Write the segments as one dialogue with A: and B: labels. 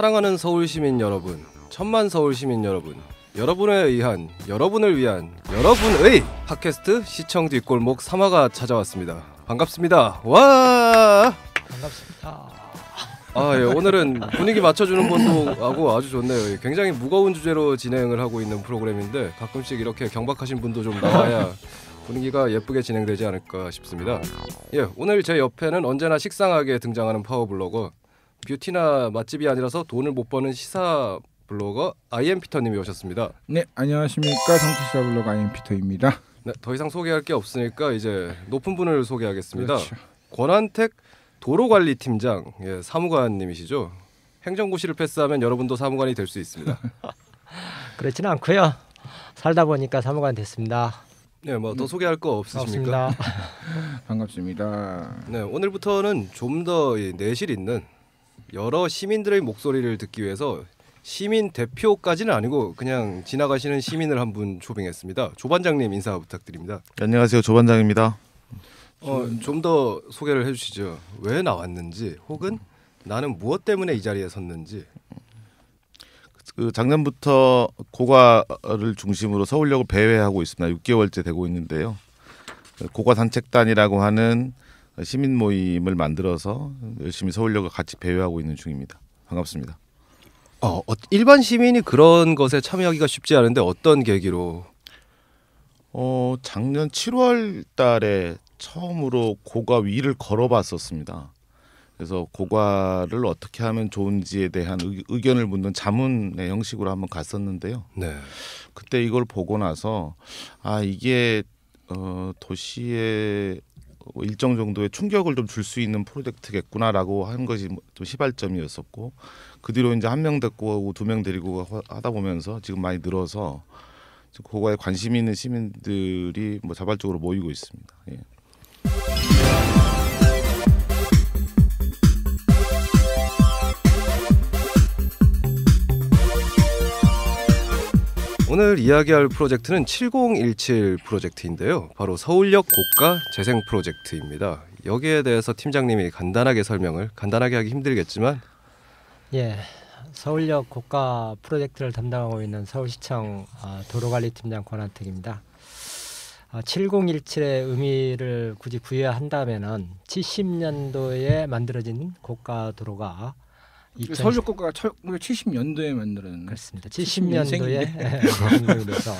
A: 사랑하는 서울 시민 여러분, 천만 서울 시민 여러분, 여러분에 의한, 여러분을 위한, 여러분의 팟캐스트 시청 뒷골목 3화가 찾아왔습니다. 반갑습니다. 와!
B: 반갑습니다.
A: 예, 오늘은 분위기 맞춰주는 분도 하고 아주 좋네요. 굉장히 무거운 주제로 진행을 하고 있는 프로그램인데 가끔씩 이렇게 경박하신 분도 좀 나와야 분위기가 예쁘게 진행되지 않을까 싶습니다. 예, 오늘 제 옆에는 언제나 식상하게 등장하는 파워블로거, 뷰티나 맛집이 아니라서 돈을 못 버는 시사 블로거 아이엠피터님이 오셨습니다.
C: 네, 안녕하십니까. 정치시사 블로거 아이엠피터입니다.
A: 네, 더 이상 소개할 게 없으니까 이제 높은 분을 소개하겠습니다.
C: 그렇죠.
A: 권한택 도로관리팀장, 예, 사무관님이시죠. 행정고시를 패스하면 여러분도 사무관이 될 수 있습니다.
B: 그렇지는 않고요. 살다 보니까 사무관 됐습니다.
A: 네, 뭐 더 소개할 거 없으십니까?
B: 없습니다.
C: 반갑습니다.
A: 네, 오늘부터는 좀 더 내실 있는 여러 시민들의 목소리를 듣기 위해서 시민 대표까지는 아니고 그냥 지나가시는 시민을 한 분 초빙했습니다. 조 반장님 인사 부탁드립니다.
D: 안녕하세요, 조 반장입니다.
A: 좀 더 소개를 해주시죠. 왜 나왔는지, 혹은 나는 무엇 때문에 이 자리에 섰는지.
D: 작년부터 고가를 중심으로 서울역을 배회하고 있습니다. 6개월째 되고 있는데요. 고가 산책단이라고 하는 시민 모임을 만들어서 열심히 서울역을 같이 배회하고 있는 중입니다. 반갑습니다.
A: 일반 시민이 그런 것에 참여하기가 쉽지 않은데 어떤 계기로?
D: 작년 7월 달에 처음으로 고가 위를 걸어봤었습니다. 그래서 고가를 어떻게 하면 좋은지에 대한 의견을 묻는 자문의 형식으로 한번 갔었는데요.
A: 네.
D: 그때 이걸 보고 나서 이게 도시에 일정 정도의 충격을 좀 줄 수 있는 프로젝트겠구나라고 하는 것이 좀 시발점이었었고, 그 뒤로 이제 한 명 데리고 오고 두 명 데리고 하다 보면서 지금 많이 늘어서 고가에 관심 있는 시민들이 자발적으로 모이고 있습니다. 예.
A: 오늘 이야기할 프로젝트는 7017 프로젝트인데요. 바로 서울역 고가 재생 프로젝트입니다. 여기에 대해서 팀장님이 간단하게 하기 힘들겠지만,
B: 예, 서울역 고가 프로젝트를 담당하고 있는 서울시청 도로관리팀장 권한택입니다. 7017의 의미를 굳이 부여한다면은 70년도에 만들어진 고가 도로가
C: 서울역 고가가 1970년도에 만들어졌네.
B: 그렇습니다. 70년도에 만들어서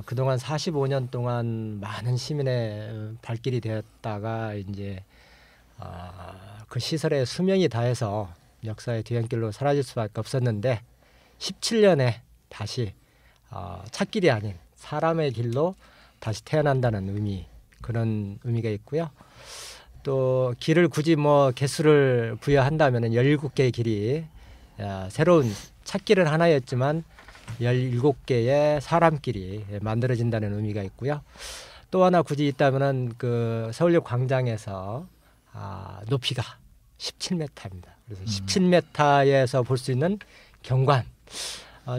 B: 그동안 45년 동안 많은 시민의 발길이 되었다가 이제 그 시설의 수명이 다해서 역사의 뒤안길로 사라질 수밖에 없었는데 17년에 다시 찻길이 아닌 사람의 길로 다시 태어난다는 그런 의미가 있고요. 또 길을 굳이 개수를 부여한다면 17개의 길이 새로운 찻길은 하나였지만 17개의 사람길이 만들어진다는 의미가 있고요. 또 하나 굳이 있다면은 그 서울역 광장에서 높이가 17m입니다. 그래서 17m에서 볼 수 있는 경관.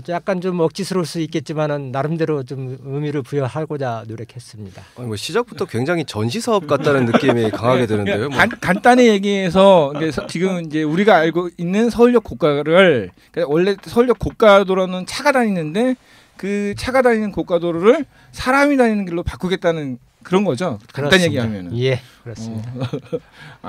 B: 약간 좀 억지스러울 수 있겠지만은 나름대로 좀 의미를 부여하고자 노력했습니다.
A: 시작부터 굉장히 전시 사업 같다는 느낌이 강하게 드는데요.
C: 간단히 얘기해서 지금 이제 우리가 알고 있는 서울역 고가를, 원래 서울역 고가도로는 차가 다니는데 그 차가 다니는 고가도로를 사람이 다니는 길로 바꾸겠다는 그런 거죠. 간단히 얘기하면은.
B: 예, 그렇습니다.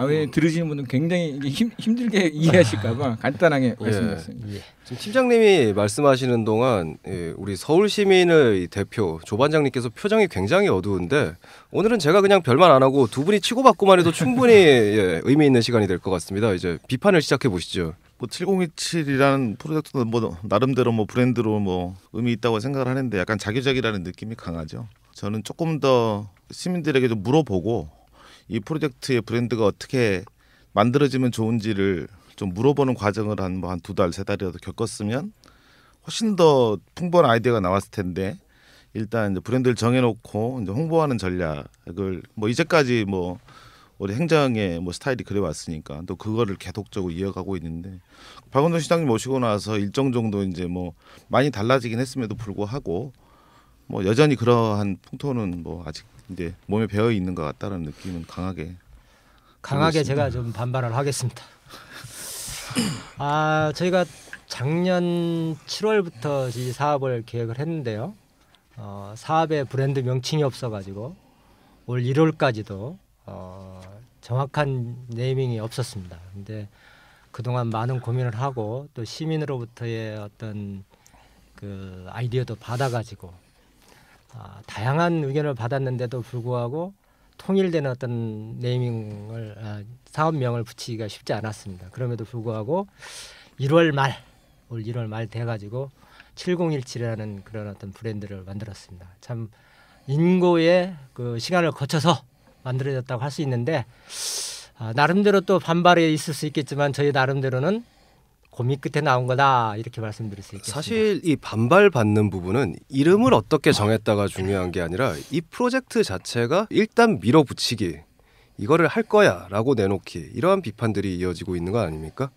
C: 왜 들으시는 분은 굉장히 힘들게 이해하실까봐 간단하게 말씀드렸습니다.
B: 예.
A: 지금 팀장님이 말씀하시는 동안 우리 서울 시민의 대표 조 반장님께서 표정이 굉장히 어두운데, 오늘은 제가 그냥 별말 안 하고 두 분이 치고받고만 해도 충분히 의미 있는 시간이 될 것 같습니다. 이제 비판을 시작해 보시죠.
D: 7027이라는 프로젝트는 나름대로 브랜드로 의미 있다고 생각을 하는데 약간 자기적이라는 느낌이 강하죠. 저는 조금 더 시민들에게 좀 물어보고 이 프로젝트의 브랜드가 어떻게 만들어지면 좋은지를 좀 물어보는 과정을 한 2달, 3달이라도 겪었으면 훨씬 더 풍부한 아이디어가 나왔을 텐데, 일단 이제 브랜드를 정해놓고 이제 홍보하는 전략을 이제까지 우리 행정의 스타일이 그래왔으니까 또 그거를 계속적으로 이어가고 있는데, 박원순 시장님 모시고 나서 일정 정도 이제 많이 달라지긴 했음에도 불구하고 여전히 그러한 풍토는 아직 이제 몸에 배어 있는 것 같다는 느낌은 강하게
B: 제가 좀 반발을 하겠습니다. 저희가 작년 7월부터 이 사업을 계획을 했는데요. 사업의 브랜드 명칭이 없어가지고 올 1월까지도 정확한 네이밍이 없었습니다. 근데 그동안 많은 고민을 하고 또 시민으로부터의 어떤 그 아이디어도 받아가지고 다양한 의견을 받았는데도 불구하고 통일된 어떤 네이밍을 사업명을 붙이기가 쉽지 않았습니다. 그럼에도 불구하고 올 1월 말 돼가지고 7017이라는 그런 어떤 브랜드를 만들었습니다. 참 인고의 그 시간을 거쳐서 만들어졌다고 할 수 있는데 나름대로 또 반발이 있을 수 있겠지만 저희 나름대로는 고민 끝에 나온 거다 이렇게 말씀드릴 수 있겠습니다.
A: 사실 이 반발받는 부분은 이름을 어떻게 정했다가 중요한 게 아니라 이 프로젝트 자체가 일단 밀어붙이기 이거를 할 거야 라고 내놓기 이러한 비판들이 이어지고 있는 거 아닙니까?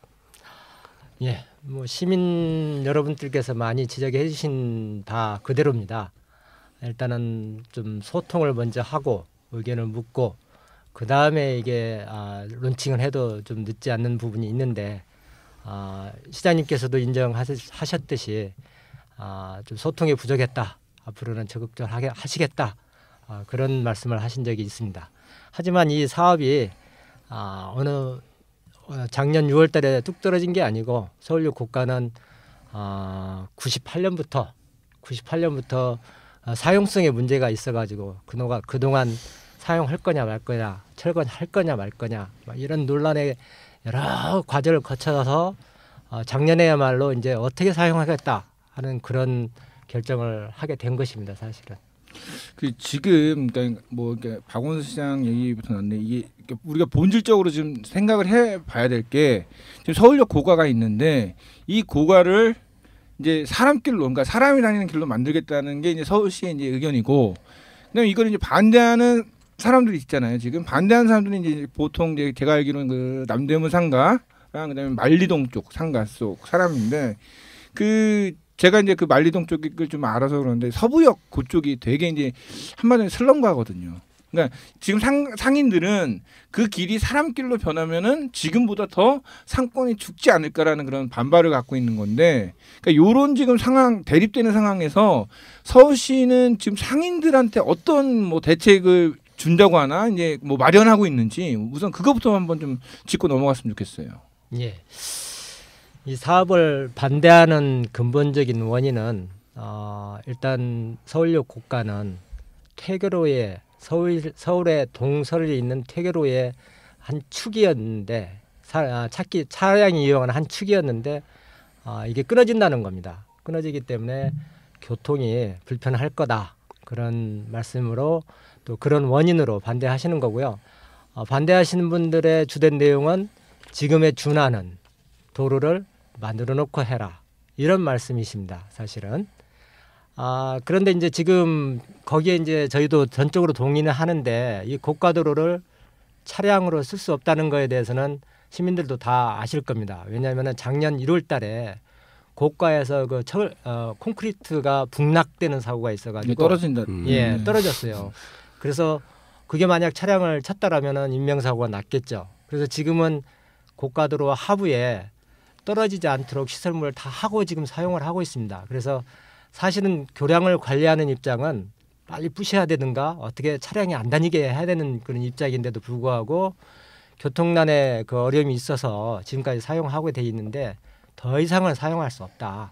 B: 예, 뭐 시민 여러분들께서 많이 지적해 주신 바 그대로입니다. 일단은 좀 소통을 먼저 하고 의견을 묻고 그 다음에 이게 론칭을 해도 좀 늦지 않는 부분이 있는데 시장님께서도 인정하셨듯이 좀 소통이 부족했다. 앞으로는 적극적으로 하시겠다. 그런 말씀을 하신 적이 있습니다. 하지만 이 사업이 작년 6월달에 뚝 떨어진 게 아니고 서울역 고가는 98년부터 사용성에 문제가 있어가지고 그동안 사용할 거냐 말 거냐 철거할 거냐 말 거냐 이런 논란의 여러 과정을 거쳐서 작년에야말로 이제 어떻게 사용하겠다 하는 그런 결정을 하게 된 것입니다. 사실은.
C: 그 지금 그러니까 뭐 이렇게 박원순 시장 얘기부터 났는데 이게 우리가 본질적으로 좀 생각을 해봐야 될 게 지금 서울역 고가가 있는데 이 고가를 이제 사람길로 그러니까 사람이 다니는 길로 만들겠다는 게 이제 서울시의 이제 의견이고 그다음에 이걸 이제 반대하는 사람들이 있잖아요. 지금 반대하는 사람들이 이제 보통 이제 제가 알기로는 그 남대문 상가랑 그다음에 만리동 쪽 상가 속 사람인데 그 제가 이제 그 만리동 쪽을 좀 알아서 그러는데 서부역 그쪽이 되게 이제 한마디로 슬럼가거든요. 그러니까 지금 상인들은 그 길이 사람길로 변하면은 지금보다 더 상권이 죽지 않을까라는 그런 반발을 갖고 있는 건데, 그러니까 요런 지금 상황 대립되는 상황에서 서울시는 지금 상인들한테 어떤 뭐 대책을 준다고 하나 이제 뭐 마련하고 있는지 우선 그거부터 한번 좀 짚고 넘어갔으면 좋겠어요.
B: 예. 이 사업을 반대하는 근본적인 원인은 일단 서울역 고가는 퇴계로에 서울의 동서울에 있는 퇴계로의 한 축이었는데 차량이 이용하는 한 축이었는데 이게 끊어진다는 겁니다. 끊어지기 때문에 교통이 불편할 거다. 그런 말씀으로 또 그런 원인으로 반대하시는 거고요. 반대하시는 분들의 주된 내용은 지금에 준하는 도로를 만들어 놓고 해라. 이런 말씀이십니다. 사실은. 그런데 이제 지금 거기에 이제 저희도 전적으로 동의는 하는데 이 고가도로를 차량으로 쓸 수 없다는 거에 대해서는 시민들도 다 아실 겁니다. 왜냐하면 작년 1월 달에 고가에서 그 콘크리트가 북락되는 사고가 있어가지고
C: 떨어진다.
B: 예, 떨어졌어요. 그래서 그게 만약 차량을 찼다라면은 인명사고가 났겠죠. 그래서 지금은 고가도로 하부에 떨어지지 않도록 시설물을 다 하고 지금 사용을 하고 있습니다. 그래서 사실은 교량을 관리하는 입장은 빨리 부셔야 되든가 어떻게 차량이 안 다니게 해야 되는 그런 입장인데도 불구하고 교통난에 그 어려움이 있어서 지금까지 사용하고 돼 있는데 더 이상은 사용할 수 없다.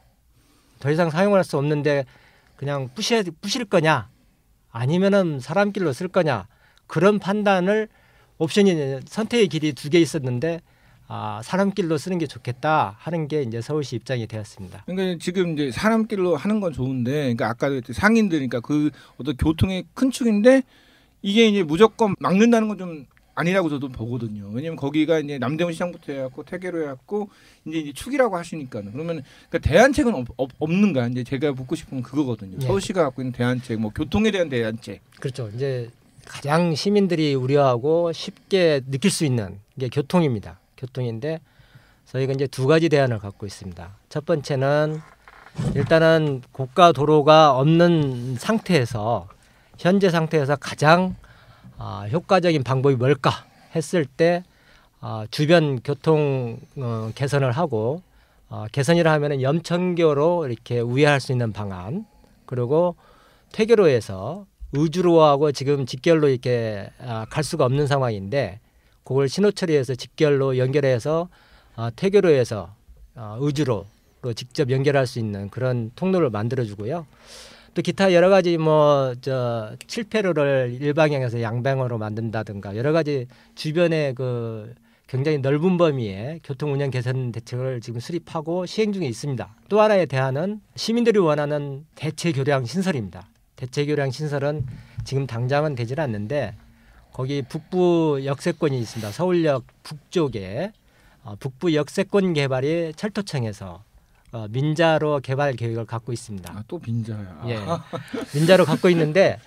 B: 더 이상 사용할 수 없는데 그냥 부실 거냐 아니면은 사람길로 쓸 거냐 그런 판단을 옵션이 선택의 길이 두 개 있었는데 사람길로 쓰는 게 좋겠다 하는 게 이제 서울시 입장이 되었습니다.
C: 그러니까 지금 이제 사람길로 하는 건 좋은데, 그러니까 아까도 상인들, 그러니까 그 어떤 교통의 큰 축인데 이게 이제 무조건 막는다는 건 좀 아니라고 저도 보거든요. 왜냐면 거기가 이제 남대문 시장부터 해갖고 퇴계로 해갖고 이제 축이라고 하시니까는 그러면 그러니까 대안책은 없는가? 이제 제가 묻고 싶은 건 그거거든요.
B: 네.
C: 서울시가 갖고 있는 대안책, 뭐 교통에 대한 대안책.
B: 그렇죠. 이제 가장 시민들이 우려하고 쉽게 느낄 수 있는 게 교통입니다. 교통인데 저희가 이제 두 가지 대안을 갖고 있습니다. 첫 번째는 일단은 고가 도로가 없는 상태에서 현재 상태에서 가장 효과적인 방법이 뭘까 했을 때 주변 교통 개선을 하고 개선이라 하면은 염천교로 이렇게 우회할 수 있는 방안, 그리고 퇴교로에서 의주로하고 지금 직결로 이렇게 갈 수가 없는 상황인데 그걸 신호 처리해서 직결로 연결해서 퇴교로에서 의주로로 직접 연결할 수 있는 그런 통로를 만들어주고요. 또 기타 여러 가지 저 7회로를 일방향에서 양방으로 만든다든가 여러 가지 주변에 그 굉장히 넓은 범위의 교통 운영 개선 대책을 지금 수립하고 시행 중에 있습니다. 또 하나의 대안은 시민들이 원하는 대체 교량 신설입니다. 대체 교량 신설은 지금 당장은 되질 않는데 거기 북부 역세권이 있습니다. 서울역 북쪽에 북부 역세권 개발이 철도청에서 민자로 개발 계획을 갖고 있습니다.
C: 또 민자야.
B: 예, 민자로 갖고 있는데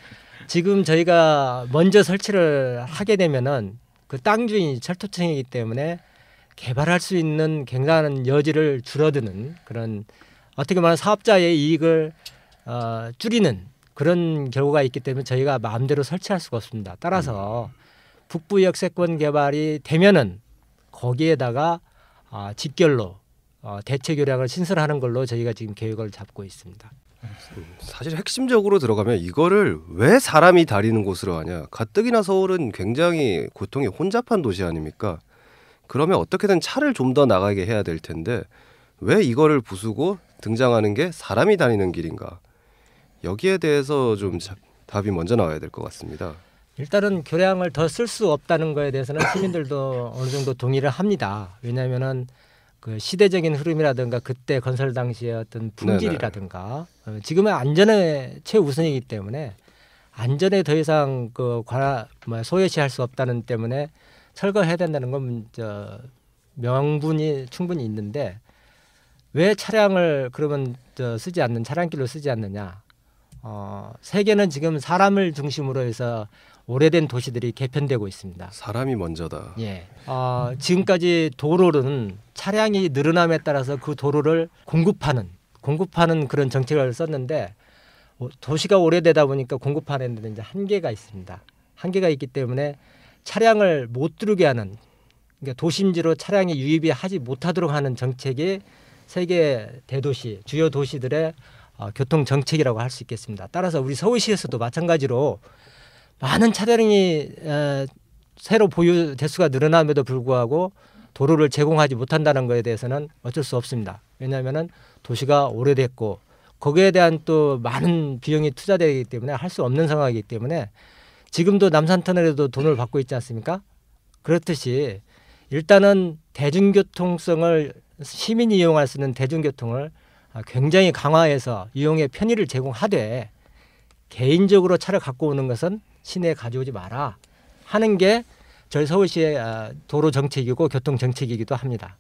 B: 지금 저희가 먼저 설치를 하게 되면은 그 땅 주인이 철도청이기 때문에 개발할 수 있는 굉장한 여지를 줄어드는 그런 어떻게 말하면 사업자의 이익을 줄이는 그런 결과가 있기 때문에 저희가 마음대로 설치할 수가 없습니다. 따라서 북부 역세권 개발이 되면은 거기에다가 직결로 대체 교량을 신설하는 걸로 저희가 지금 계획을 잡고 있습니다.
A: 사실 핵심적으로 들어가면 이거를 왜 사람이 다니는 곳으로 하냐. 가뜩이나 서울은 굉장히 교통이 혼잡한 도시 아닙니까? 그러면 어떻게든 차를 좀 더 나가게 해야 될 텐데 왜 이거를 부수고 등장하는 게 사람이 다니는 길인가. 여기에 대해서 좀 답이 먼저 나와야 될 것 같습니다.
B: 일단은 교량을 더 쓸 수 없다는 거에 대해서는 시민들도 어느 정도 동의를 합니다. 왜냐하면은 그 시대적인 흐름이라든가 그때 건설 당시의 어떤 품질이라든가 지금은 안전에 최우선이기 때문에 안전에 더 이상 소외시할 수 없다는 때문에 철거해야 된다는 건 명분이 충분히 있는데 왜 차량을 그러면 쓰지 않는 차량길로 쓰지 않느냐? 세계는 지금 사람을 중심으로 해서 오래된 도시들이 개편되고 있습니다.
A: 사람이 먼저다.
B: 예. 지금까지 도로는 차량이 늘어남에 따라서 그 도로를 공급하는 그런 정책을 썼는데 도시가 오래되다 보니까 공급하는 데는 이제 한계가 있습니다. 한계가 있기 때문에 차량을 못 들게 하는 그러니까 도심지로 차량이 유입이 하지 못하도록 하는 정책이 세계 대도시, 주요 도시들의 교통 정책이라고 할 수 있겠습니다. 따라서 우리 서울시에서도 마찬가지로 많은 차량이 새로 보유 대수가 늘어남에도 불구하고 도로를 제공하지 못한다는 것에 대해서는 어쩔 수 없습니다. 왜냐하면은 도시가 오래됐고 거기에 대한 또 많은 비용이 투자되기 때문에 할 수 없는 상황이기 때문에 지금도 남산터널에도 돈을 받고 있지 않습니까? 그렇듯이 일단은 대중교통성을 시민이 이용할 수 있는 대중교통을 굉장히 강화해서 이용의 편의를 제공하되 개인적으로 차를 갖고 오는 것은 시내에 가져오지 마라 하는 게 저희 서울시의 도로 정책이고 교통 정책이기도 합니다.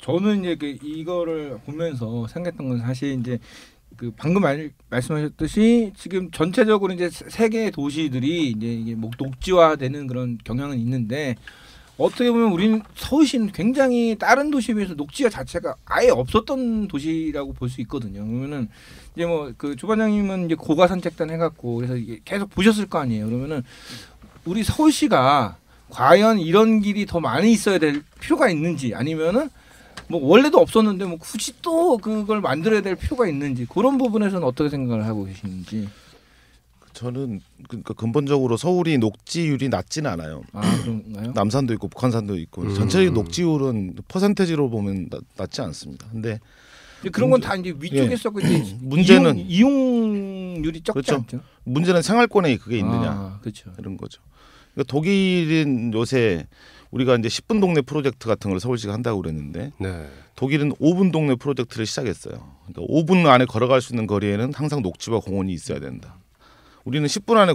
C: 저는 이제 이거를 보면서 생각했던 건 사실 이제 방금 말씀하셨듯이 지금 전체적으로 이제 세계 도시들이 이제 이게 녹지화되는 그런 경향은 있는데 어떻게 보면 우리는 서울시는 굉장히 다른 도시에 비해서 녹지화 자체가 아예 없었던 도시라고 볼 수 있거든요. 그러면은 이제 조반장님은 이제 고가 산책단 해갖고 그래서 계속 보셨을 거 아니에요. 그러면은 우리 서울시가 과연 이런 길이 더 많이 있어야 될 필요가 있는지 아니면은 원래도 없었는데 굳이 또 그걸 만들어야 될 필요가 있는지 그런 부분에서는 어떻게 생각을 하고 계시는지.
D: 저는 그러니까 근본적으로 서울이 녹지율이 낮지는 않아요.
C: 그런가요?
D: 남산도 있고 북한산도 있고 전체적인 녹지율은 퍼센테이지로 보면 낮지 않습니다. 근데
C: 그런 건 다 이제 위쪽에서 이제
D: 문제는
C: 이용률이 적지
D: 그렇죠.
C: 않죠.
D: 문제는 생활권에 그게 있느냐
C: 그렇죠.
D: 이런 거죠. 그러니까 독일은 요새 우리가 이제 10분 동네 프로젝트 같은 걸 서울시가 한다고 그랬는데
A: 네.
D: 독일은 5분 동네 프로젝트를 시작했어요. 그러니까 5분 안에 걸어갈 수 있는 거리에는 항상 녹지와 공원이 있어야 된다. 우리는 10분 안에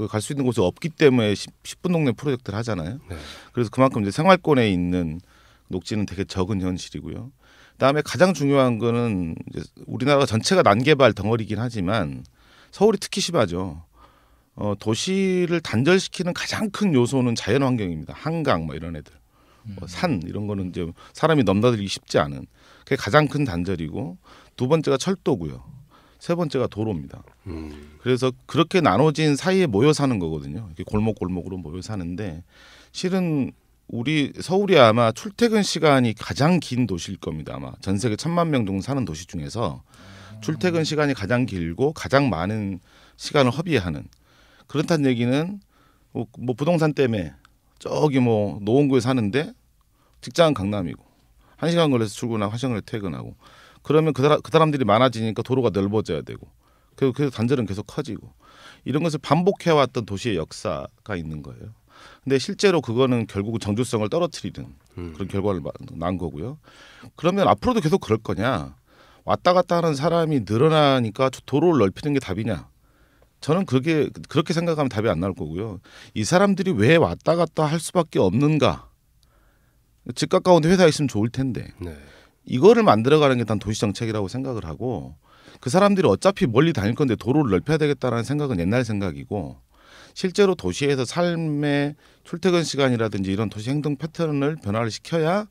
D: 갈 수 있는 곳이 없기 때문에 10분 동네 프로젝트를 하잖아요.
A: 네.
D: 그래서 그만큼 이제 생활권에 있는 녹지는 되게 적은 현실이고요. 그다음에 가장 중요한 거는 이제 우리나라가 전체가 난개발 덩어리긴 하지만 서울이 특히 심하죠. 도시를 단절시키는 가장 큰 요소는 자연환경입니다. 한강 이런 애들, 산 이런 거는 이제 사람이 넘나들기 쉽지 않은 그게 가장 큰 단절이고 두 번째가 철도고요. 세 번째가 도로입니다. 그래서 그렇게 나눠진 사이에 모여 사는 거거든요. 이렇게 골목골목으로 모여 사는데 실은 우리 서울이 아마 출퇴근 시간이 가장 긴 도시일 겁니다. 아마 전 세계 1,000만 명 정도 사는 도시 중에서 출퇴근 시간이 가장 길고 가장 많은 시간을 허비하는, 그렇다는 얘기는 뭐 부동산 때문에 저기 뭐 노원구에 사는데 직장은 강남이고 1시간 걸려서 출근하고 1시간 걸려서 퇴근하고, 그러면 그 사람들이 많아지니까 도로가 넓어져야 되고, 그래서 단절은 계속 커지고, 이런 것을 반복해왔던 도시의 역사가 있는 거예요. 근데 실제로 그거는 결국 정주성을 떨어뜨리는 그런 결과를 낳은 거고요. 그러면 앞으로도 계속 그럴 거냐? 왔다 갔다 하는 사람이 늘어나니까 도로를 넓히는 게 답이냐? 저는 그렇게 생각하면 답이 안 나올 거고요. 이 사람들이 왜 왔다 갔다 할 수밖에 없는가? 집 가까운데 회사에 있으면 좋을 텐데.
A: 네.
D: 이거를 만들어가는 게 단 도시 정책이라고 생각을 하고, 그 사람들이 어차피 멀리 다닐 건데 도로를 넓혀야 되겠다라는 생각은 옛날 생각이고, 실제로 도시에서 삶의 출퇴근 시간이라든지 이런 도시 행동 패턴을 변화를 시켜야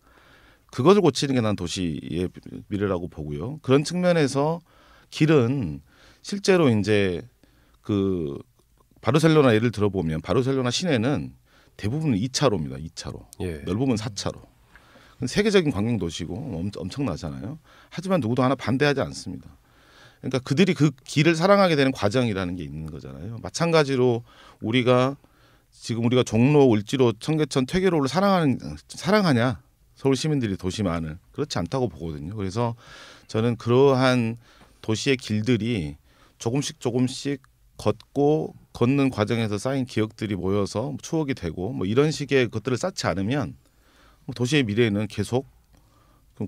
D: 그것을 고치는 게 난 도시의 미래라고 보고요. 그런 측면에서 길은 실제로 이제 그 바르셀로나 예를 들어보면 바르셀로나 시내는 대부분 2차로입니다. 2차로.
A: 예.
D: 넓으면 4차로. 세계적인 관광 도시고 엄청나잖아요. 하지만 누구도 하나 반대하지 않습니다. 그러니까 그들이 그 길을 사랑하게 되는 과정이라는 게 있는 거잖아요. 마찬가지로 우리가 종로, 을지로, 청계천, 퇴계로를 사랑하냐? 서울 시민들이 도시만을 그렇지 않다고 보거든요. 그래서 저는 그러한 도시의 길들이 조금씩 걷는 과정에서 쌓인 기억들이 모여서 추억이 되고 뭐 이런 식의 것들을 쌓지 않으면 도시의 미래는 계속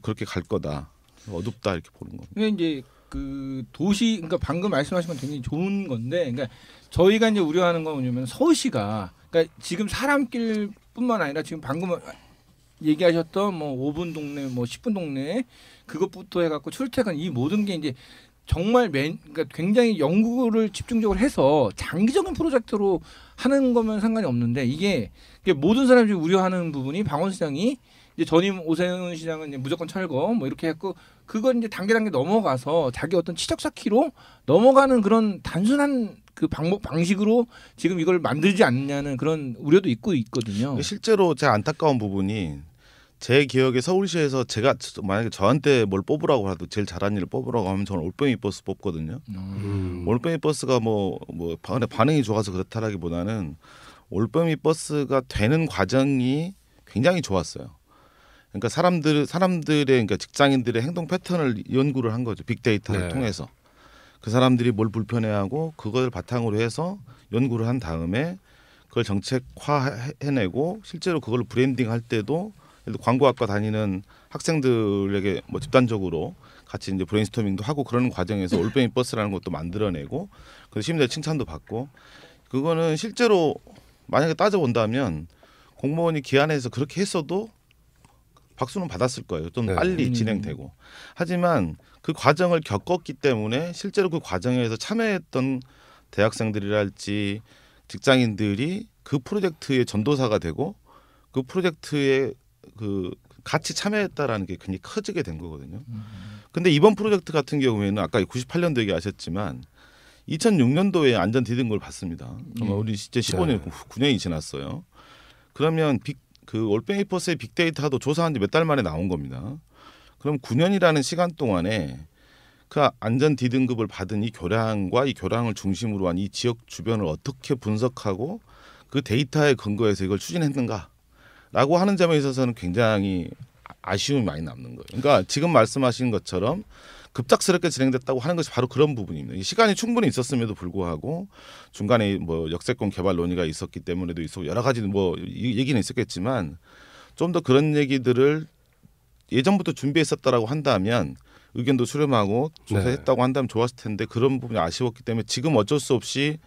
D: 그렇게 갈 거다. 어둡다 이렇게 보는 겁니다.
C: 근데 이제 그 도시, 그러니까 방금 말씀하신 건 굉장히 좋은 건데, 그러니까 저희가 이제 우려하는 건 뭐냐면 서울시가, 그러니까 지금 사람길뿐만 아니라 지금 방금 얘기하셨던 뭐 5분 동네, 뭐 10분 동네 그것부터 해갖고 출퇴근 이 모든 게 이제 정말 그러니까 굉장히 연구를 집중적으로 해서 장기적인 프로젝트로 하는 거면 상관이 없는데, 이게 모든 사람들이 우려하는 부분이 방원시장이 이제 전임 오세훈 시장은 이제 무조건 철거 뭐 이렇게 했고, 그건 이제 단계 넘어가서 자기 어떤 치적 쌓기로 넘어가는 그런 단순한 그 방식으로 지금 이걸 만들지 않느냐는 그런 우려도 있거든요.
D: 실제로 제가 안타까운 부분이, 제 기억에 서울시에서 제가 만약에 저한테 뭘 뽑으라고 해도 제일 잘한 일을 뽑으라고 하면 저는 올빼미 버스 뽑거든요. 올빼미 버스가 뭐 반응이 좋아서 그렇다라기보다는 올빼미 버스가 되는 과정이 굉장히 좋았어요. 그러니까 사람들의 그러니까 직장인들의 행동 패턴을 연구를 한 거죠. 빅데이터를 통해서. 그 사람들이 뭘 불편해하고 그걸 바탕으로 해서 연구를 한 다음에 그걸 정책화해내고, 실제로 그걸 브랜딩할 때도 광고학과 다니는 학생들에게 뭐 집단적으로 같이 이제 브레인스토밍도 하고 그러는 과정에서 올빼미 버스라는 것도 만들어내고, 그래서 시민들의 칭찬도 받고, 그거는 실제로 만약에 따져본다면 공무원이 기한에서 그렇게 했어도 박수는 받았을 거예요. 좀 빨리 진행되고. 하지만 그 과정을 겪었기 때문에 실제로 그 과정에서 참여했던 대학생들이랄지 직장인들이 그 프로젝트의 전도사가 되고 그 프로젝트에 그 같이 참여했다라는 게 굉장히 커지게 된 거거든요. 근데 이번 프로젝트 같은 경우에는 아까 98년도 얘기하셨지만 2006년도에 안전 디딤골을 받습니다. 우리 진짜 15년, 9년이 지났어요. 그러면 그 올빼미 버스의 빅데이터도 조사한 지 몇 달 만에 나온 겁니다. 그럼 9년이라는 시간 동안에 그 안전 D등급을 받은 이 교량과 이 교량을 중심으로 한 이 지역 주변을 어떻게 분석하고 그 데이터에 근거해서 이걸 추진했는가라고 하는 점에 있어서는 굉장히 아쉬움이 많이 남는 거예요. 그러니까 지금 말씀하신 것처럼 급작스럽게 진행됐다고 하는 것이 바로 그런 부분입니다. 시간이 충분히 있었음에도 불구하고 중간에 뭐 역세권 개발 논의가 있었기 때문에도 있었고 여러 가지 뭐 얘기는 있었겠지만 좀 더 그런 얘기들을 예전부터 준비했었다라고 한다면 의견도 수렴하고 조사했다고 한다면 좋았을 텐데 그런 부분이 아쉬웠기 때문에 지금 어쩔 수 없이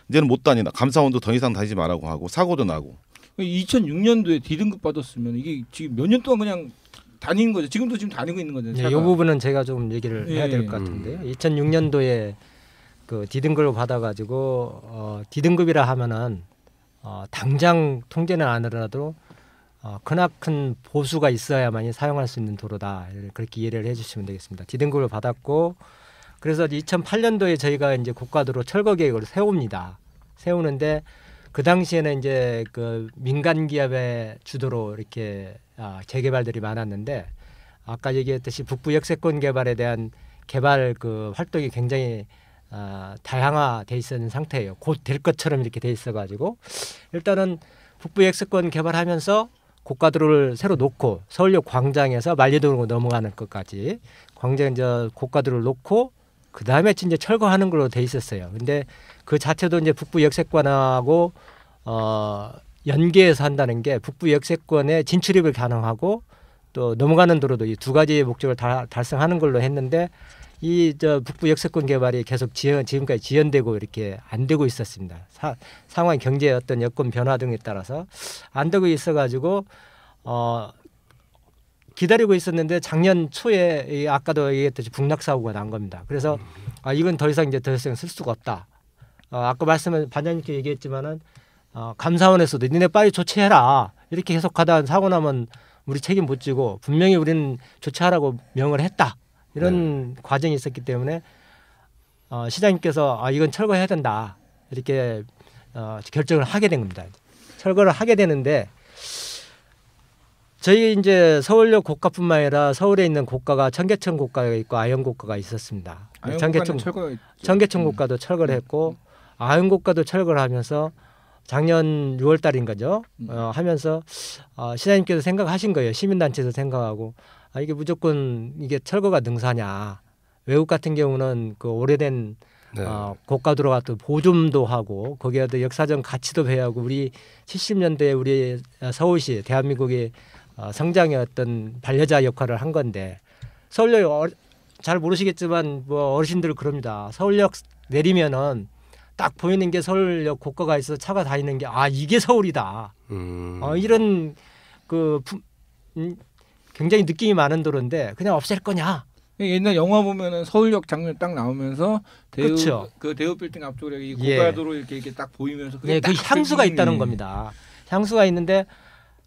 D: 이제는 못 다니다. 감사원도 더 이상 다니지 말라고 하고 사고도 나고.
C: 2006년도에 D등급 받았으면 이게 지금 몇 년 동안 그냥 다니는 거죠. 지금도 지금 다니고 있는 거죠.
B: 이 부분은 제가 좀 얘기를 해야 될 것 같은데요. 2006년도에 그 D등급을 받아가지고 D등급이라 하면은 당장 통제는 안 하더라도 크나큰 보수가 있어야만이 사용할 수 있는 도로다. 그렇게 이해를 해주시면 되겠습니다. D등급을 받았고 그래서 2008년도에 저희가 이제 국가도로 철거 계획을 세웁니다. 세우는데 그 당시에는 이제 그 민간 기업의 주도로 이렇게 재개발들이 많았는데 아까 얘기했듯이 북부 역세권 개발에 대한 개발 그 활동이 굉장히 다양화돼 있는 상태예요. 곧 될 것처럼 이렇게 돼 있어가지고 일단은 북부 역세권 개발하면서 고가도로를 새로 놓고 서울역 광장에서 만리동으로 넘어가는 것까지 광장 저 고가도로를 놓고 그 다음에 이제 철거하는 걸로 돼 있었어요. 근데 그 자체도 이제 북부 역세권하고 연계해서 한다는 게 북부 역세권의 진출입을 가능하고 또 넘어가는 도로도 이 두 가지의 목적을 달성하는 걸로 했는데 이 저 북부 역세권 개발이 계속 지금까지 지연되고 이렇게 안 되고 있었습니다. 상황 경제의 어떤 여건 변화 등에 따라서 안 되고 있어가지고 기다리고 있었는데 작년 초에 이 아까도 얘기했듯이 북락 사고가 난 겁니다. 그래서 이건 더 이상 쓸 수가 없다. 아까 반장님께 얘기했지만은 감사원에서도 니네 빨리 조치해라 이렇게 계속하다 사고 나면 우리 책임 못 지고 분명히 우리는 조치하라고 명을 했다. 이런 과정이 있었기 때문에 시장님께서 이건 철거해야 된다 이렇게 결정을 하게 된 겁니다. 철거를 하게 되는데 저희 이제 서울역 고가뿐만 아니라 서울에 있는 고가가 청계천 고가가 있고 아현 고가가 있었습니다. 청계천 고가도 철거를 했고 아현 고가도 철거를 하면서 작년 6월 달인 거죠. 하면서 시장님께서 생각하신 거예요. 시민단체에서 생각하고 이게 무조건 이게 철거가 능사냐. 외국 같은 경우는 그 오래된 고가도로가 또 보존도 하고 거기에 또 역사적 가치도 배하고 우리 70년대 우리 서울시 대한민국의 성장의 어떤 반려자 역할을 한 건데 서울역 잘 모르시겠지만 뭐 어르신들 그럽니다. 서울역 내리면은 딱 보이는 게 서울역 고가가 있어 차가 다니는 게 이게 서울이다. 이런 굉장히 느낌이 많은 도로인데 그냥 없앨 거냐?
C: 옛날 영화 보면은 서울역 장면 딱 나오면서
B: 그렇죠.
C: 그 대우 빌딩 앞쪽에 이 고가도로 이렇게 딱 보이면서
B: 그 향수가 있다는 겁니다. 향수가 있는데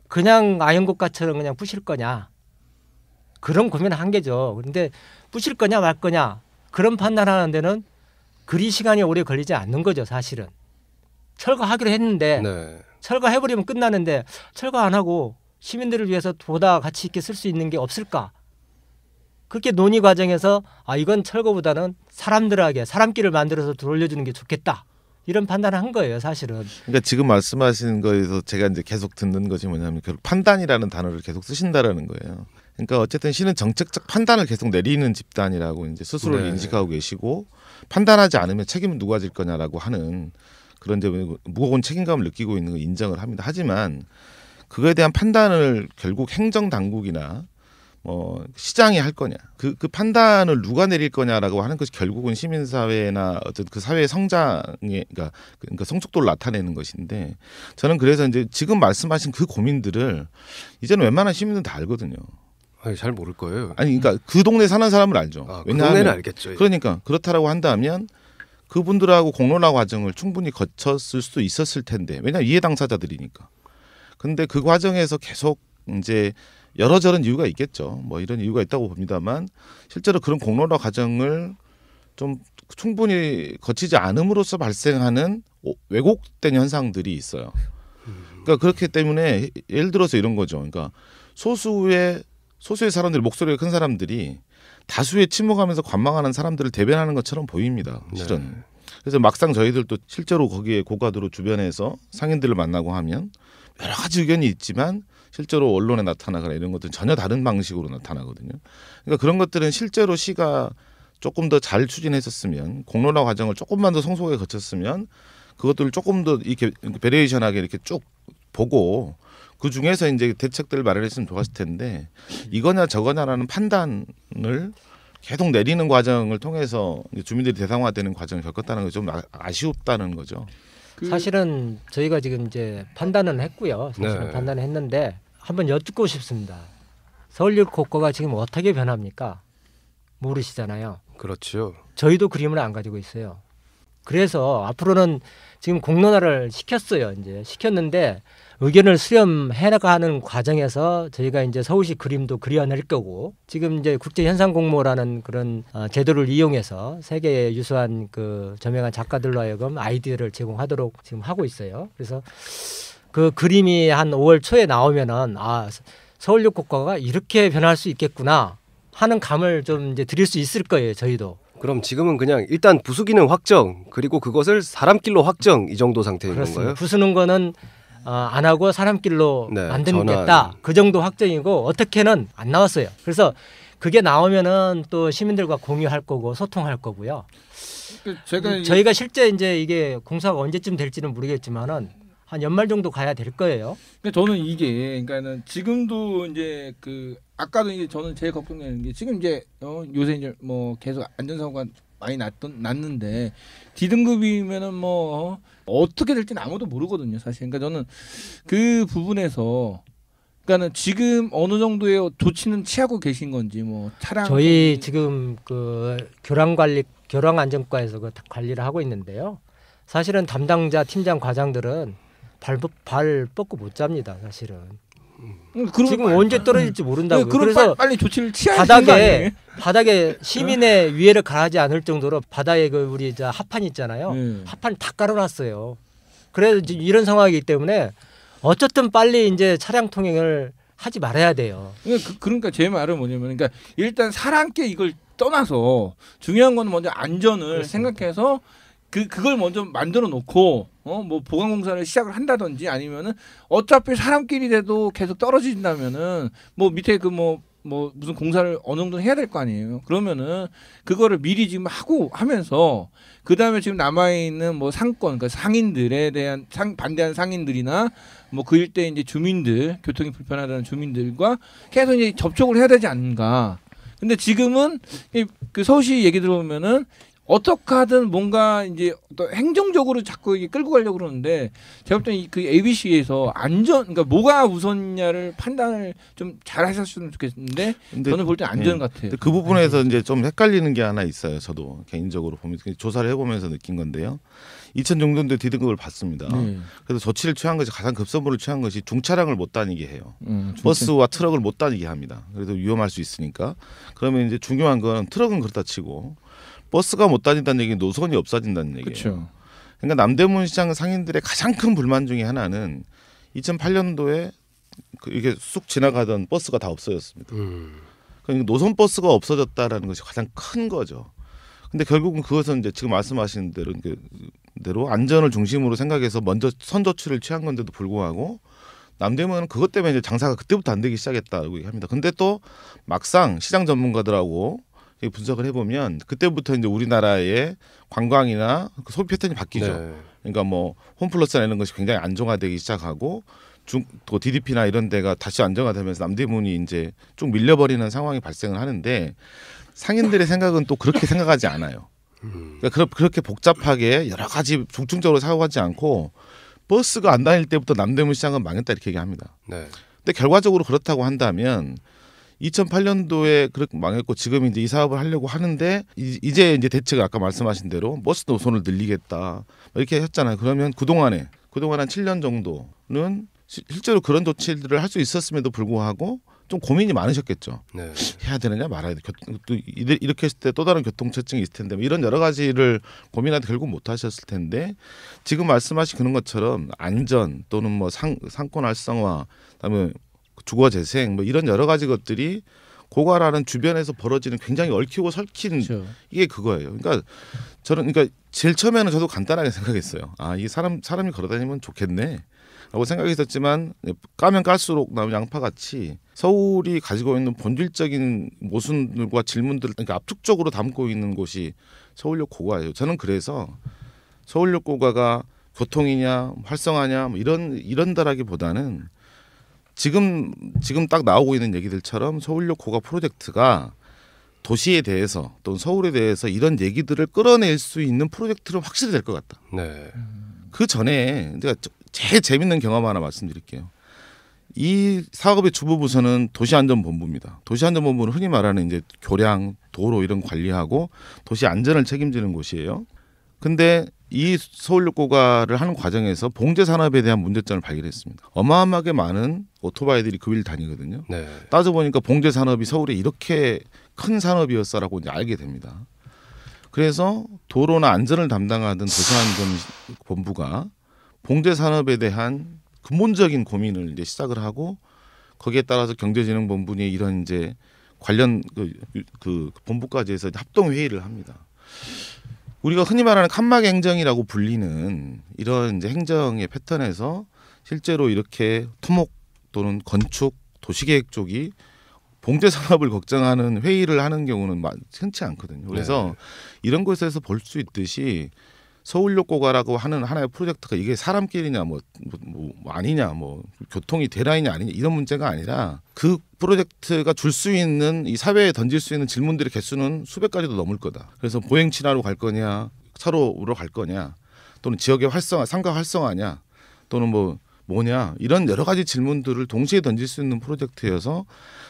B: 그냥 아현고가처럼 그냥 부실 거냐? 그런 고민을 한 게죠. 그런데 부실 거냐 말 거냐 그런 판단하는 데는 그리 시간이 오래 걸리지 않는 거죠. 사실은 철거하기로 했는데 철거해버리면 끝나는데 철거 안 하고 시민들을 위해서 보다 가치 있게 쓸 수 있는 게 없을까? 그렇게 논의 과정에서 이건 철거보다는 사람들에게 사람길을 만들어서 돌려주는 게 좋겠다. 이런 판단을 한 거예요, 사실은.
D: 그러니까 지금 말씀하신 거에서 제가 이제 계속 듣는 것이 뭐냐면 결국 판단이라는 단어를 계속 쓰신다라는 거예요. 그러니까 어쨌든 시는 정책적 판단을 계속 내리는 집단이라고 이제 스스로 인식하고 계시고 판단하지 않으면 책임은 누가 질 거냐라고 하는 그런 이제 무거운 책임감을 느끼고 있는 걸 인정을 합니다. 하지만 그거에 대한 판단을 결국 행정 당국이나 시장이 할 거냐, 그 판단을 누가 내릴 거냐라고 하는 것이 결국은 시민사회나 어떤 그 사회의 성장의 그러니까 성숙도를 나타내는 것인데 저는 그래서 이제 지금 말씀하신 그 고민들을 이제는 웬만한 시민들은 다 알거든요.
A: 잘 모를 거예요.
D: 그러니까 그 동네 사는 사람은 알죠.
A: 그 동네는 알겠죠.
D: 그러니까 그렇다라고 한다면 그분들하고 공론화 과정을 충분히 거쳤을 수도 있었을 텐데 왜냐하면 이해 당사자들이니까. 근데 그 과정에서 계속 이제 여러저런 이유가 있겠죠. 뭐 이런 이유가 있다고 봅니다만 실제로 그런 공론화 과정을 좀 충분히 거치지 않음으로써 발생하는 왜곡된 현상들이 있어요. 그러니까 그렇기 때문에 예를 들어서 이런 거죠. 그러니까 소수의 사람들, 목소리가 큰 사람들이 다수의 침묵하면서 관망하는 사람들을 대변하는 것처럼 보입니다. 실은. 그래서 막상 저희들도 실제로 거기에 고가도로 주변에서 상인들을 만나고 하면 여러 가지 의견이 있지만 실제로 언론에 나타나거나 이런 것들은 전혀 다른 방식으로 나타나거든요. 그러니까 그런 것들은 실제로 시가 조금 더 잘 추진했었으면 공론화 과정을 조금만 더 성숙하게 거쳤으면 그것들을 조금 더 이렇게 베리에이션하게 이렇게 쭉 보고 그 중에서 이제 대책들을 마련했으면 좋았을 텐데 이거냐 저거냐라는 판단을 계속 내리는 과정을 통해서 주민들이 대상화되는 과정을 겪었다는 게 좀 아쉬웠다는 거죠.
B: 사실은 저희가 지금 이제 판단은 했고요. 사실은 판단을 했는데 한번 여쭙고 싶습니다. 서울역 고가가 지금 어떻게 변합니까? 모르시잖아요.
A: 그렇죠.
B: 저희도 그림을 안 가지고 있어요. 그래서 앞으로는 지금 공론화를 시켰어요. 이제 시켰는데 의견을 수렴해 나가는 과정에서 저희가 이제 서울시 그림도 그려낼 거고 지금 이제 국제 현상 공모라는 그런 제도를 이용해서 세계에 유수한 그 저명한 작가들로 하여금 아이디어를 제공하도록 지금 하고 있어요. 그래서 그 그림이 한 5월 초에 나오면은 아 서울역 국가가 이렇게 변할 수 있겠구나 하는 감을 좀 이제 드릴 수 있을 거예요. 저희도.
A: 그럼 지금은 그냥 일단 부수기는 확정 그리고 그것을 사람길로 확정 이 정도 상태인
B: 그렇습니다.
A: 건가요?
B: 부수는 거는 안 하고 사람길로
A: 네,
B: 만들겠다.
A: 전환.
B: 그 정도 확정이고 어떻게는 안 나왔어요. 그래서 그게 나오면은 또 시민들과 공유할 거고 소통할 거고요.
C: 제가
B: 저희가 실제 이제 이게 공사가 언제쯤 될지는 모르겠지만은 한 연말 정도 가야 될 거예요.
C: 그러니까 저는 이게 그러니까는 지금도 이제 그 아까도 이제 저는 제일 걱정되는 게 지금 이제 요새 이제 뭐 계속 안전사고가 많이 났는데 D등급이면은 뭐 어떻게 될지는 아무도 모르거든요, 사실. 그러니까 저는 그 부분에서 그러니까는 지금 어느 정도의 조치는 취하고 계신 건지 뭐 차량
B: 저희 지금 그 교량안전과에서 그 관리를 하고 있는데요. 사실은 담당자 팀장 과장들은 발 뻗고 못 잡니다, 사실은. 지금 언제 떨어질지 모른다고요.
C: 그래서 빨리 조치를 취해야
B: 바닥에 시민의 위해를 가하지 않을 정도로 바닥에 그 우리 저 합판 있잖아요. 합판 다 깔아놨어요. 그래서 이제 이런 상황이기 때문에 어쨌든 빨리 이제 차량 통행을 하지 말아야 돼요.
C: 그러니까 제 말은 뭐냐면, 그러니까 일단 사람께 이걸 떠나서 중요한 건 먼저 안전을
B: 그렇습니다.
C: 생각해서 그걸 먼저 만들어 놓고 뭐 보강 공사를 시작을 한다든지 아니면은 어차피 사람끼리 돼도 계속 떨어진다면은 뭐 밑에 그 뭐 무슨 공사를 어느 정도 해야 될 거 아니에요. 그러면은 그거를 미리 지금 하고 하면서 그 다음에 지금 남아 있는 뭐 상권, 그러니까 상인들에 대한 반대하는 상인들이나 뭐 그 일대 이제 주민들, 교통이 불편하다는 주민들과 계속 이제 접촉을 해야 되지 않는가. 근데 지금은 그 서울시 얘기 들어보면은 어떻게 하든 뭔가 이제 또 행정적으로 자꾸 이게 끌고 가려고 그러는데 제가 볼 때는 그 ABC에서 그러니까 뭐가 우선냐를 판단을 좀 잘 하셨으면 좋겠는데 저는 볼 때 안전 같아요.
D: 그 부분에서 이제 좀 헷갈리는 게 하나 있어요. 저도 개인적으로 보면 조사를 해보면서 느낀 건데요. 2000 정도 D등급을 받습니다. 그래서 조치를 취한 것이 가장 급선무를 취한 것이 중차량을 못 다니게 해요. 버스와 트럭을 못 다니게 합니다. 그래서 위험할 수 있으니까. 그러면 이제 중요한 건 트럭은 그렇다 치고 버스가 못 다닌다는 얘기는 노선이 없어진다는 얘기예요.
C: 그렇죠.
D: 그러니까 남대문 시장 상인들의 가장 큰 불만 중에 하나는 2008년도에 이게 쑥 지나가던 버스가 다 없어졌습니다. 그러니까 노선 버스가 없어졌다라는 것이 가장 큰 거죠. 근데 결국은 그것은 이제 지금 말씀하신 대로 안전을 중심으로 생각해서 먼저 선조치를 취한 건데도 불구하고 남대문은 그것 때문에 이제 장사가 그때부터 안 되기 시작했다고 얘기합니다. 근데 또 막상 시장 전문가들하고 분석을 해보면 그때부터 이제 우리나라의 관광이나 소비 패턴이 바뀌죠.
A: 네.
D: 그러니까 뭐 홈플러스나 이런 것이 굉장히 안정화되기 시작하고 또 DDP나 이런 데가 다시 안정화되면서 남대문이 이제 쭉 밀려버리는 상황이 발생을 하는데 상인들의 생각은 또 그렇게 생각하지 않아요. 그러니까 그렇게 복잡하게 여러 가지 중증적으로 생각하지 않고 버스가 안 다닐 때부터 남대문 시장은 망했다 이렇게 얘기합니다.
A: 네.
D: 근데 결과적으로 그렇다고 한다면 2008년도에 그렇게 망했고 지금 이제 이 사업을 하려고 하는데 이제 대책을 아까 말씀하신 대로 버스 노선을 늘리겠다 이렇게 했잖아요. 그러면 그동안 한 7년 정도는 실제로 그런 조치들을 할 수 있었음에도 불구하고 좀 고민이 많으셨겠죠.
A: 네.
D: 해야 되느냐 말아야 돼. 또 이렇게 했을 때 또 다른 교통체증이 있을 텐데 뭐 이런 여러 가지를 고민하다 결국 못 하셨을 텐데 지금 말씀하신 그런 것처럼 안전 또는 뭐 상권 활성화 그다음에 주거 재생 뭐 이런 여러 가지 것들이 고가라는 주변에서 벌어지는 굉장히 얽히고 설킨
C: 그렇죠.
D: 이게 그거예요. 그러니까 저는 제일 처음에는 저도 간단하게 생각했어요. 아, 이 사람이 걸어다니면 좋겠네. 라고 생각했었지만 까면 깔수록 나무 양파같이 서울이 가지고 있는 본질적인 모순들과 질문들을 그러니까 압축적으로 담고 있는 곳이 서울역 고가예요. 저는 그래서 서울역 고가가 교통이냐 활성화냐 뭐 이런다라기보다는 지금 딱 나오고 있는 얘기들처럼 서울역 고가 프로젝트가 도시에 대해서 또는 서울에 대해서 이런 얘기들을 끌어낼 수 있는 프로젝트는 확실히 될 것 같다.
A: 네.
D: 그 전에 제가 제일 재밌는 경험 하나 말씀드릴게요. 이 사업의 주부 부서는 도시안전본부입니다. 도시안전본부는 흔히 말하는 이제 교량, 도로 이런 관리하고 도시 안전을 책임지는 곳이에요. 근데 이 서울역고가를 하는 과정에서 봉제 산업에 대한 문제점을 발견했습니다. 어마어마하게 많은 오토바이들이 그 위를 다니거든요.
A: 네.
D: 따져보니까 봉제 산업이 서울에 이렇게 큰 산업이었어라고 이제 알게 됩니다. 그래서 도로나 안전을 담당하던 도시안전본부가 봉제 산업에 대한 근본적인 고민을 이제 시작을 하고 거기에 따라서 경제진흥본부니 이런 이제 관련 그 본부까지 해서 합동 회의를 합니다. 우리가 흔히 말하는 칸막이 행정이라고 불리는 이런 이제 행정의 패턴에서 실제로 이렇게 토목 또는 건축, 도시계획 쪽이 봉제 산업을 걱정하는 회의를 하는 경우는 흔치 않거든요. 그래서 이런 곳에서 볼 수 있듯이 서울역고가라고 하는 하나의 프로젝트가 이게 사람끼리냐 뭐 아니냐 뭐 교통이 대라인이 아니냐 이런 문제가 아니라 그 프로젝트가 줄 수 있는 이 사회에 던질 수 있는 질문들의 개수는 수백 가지도 넘을 거다. 그래서 보행 친화로 갈 거냐, 차로로 갈 거냐, 또는 지역의 활성화, 상가 활성화냐, 또는 뭐냐 이런 여러 가지 질문들을 동시에 던질 수 있는 프로젝트여서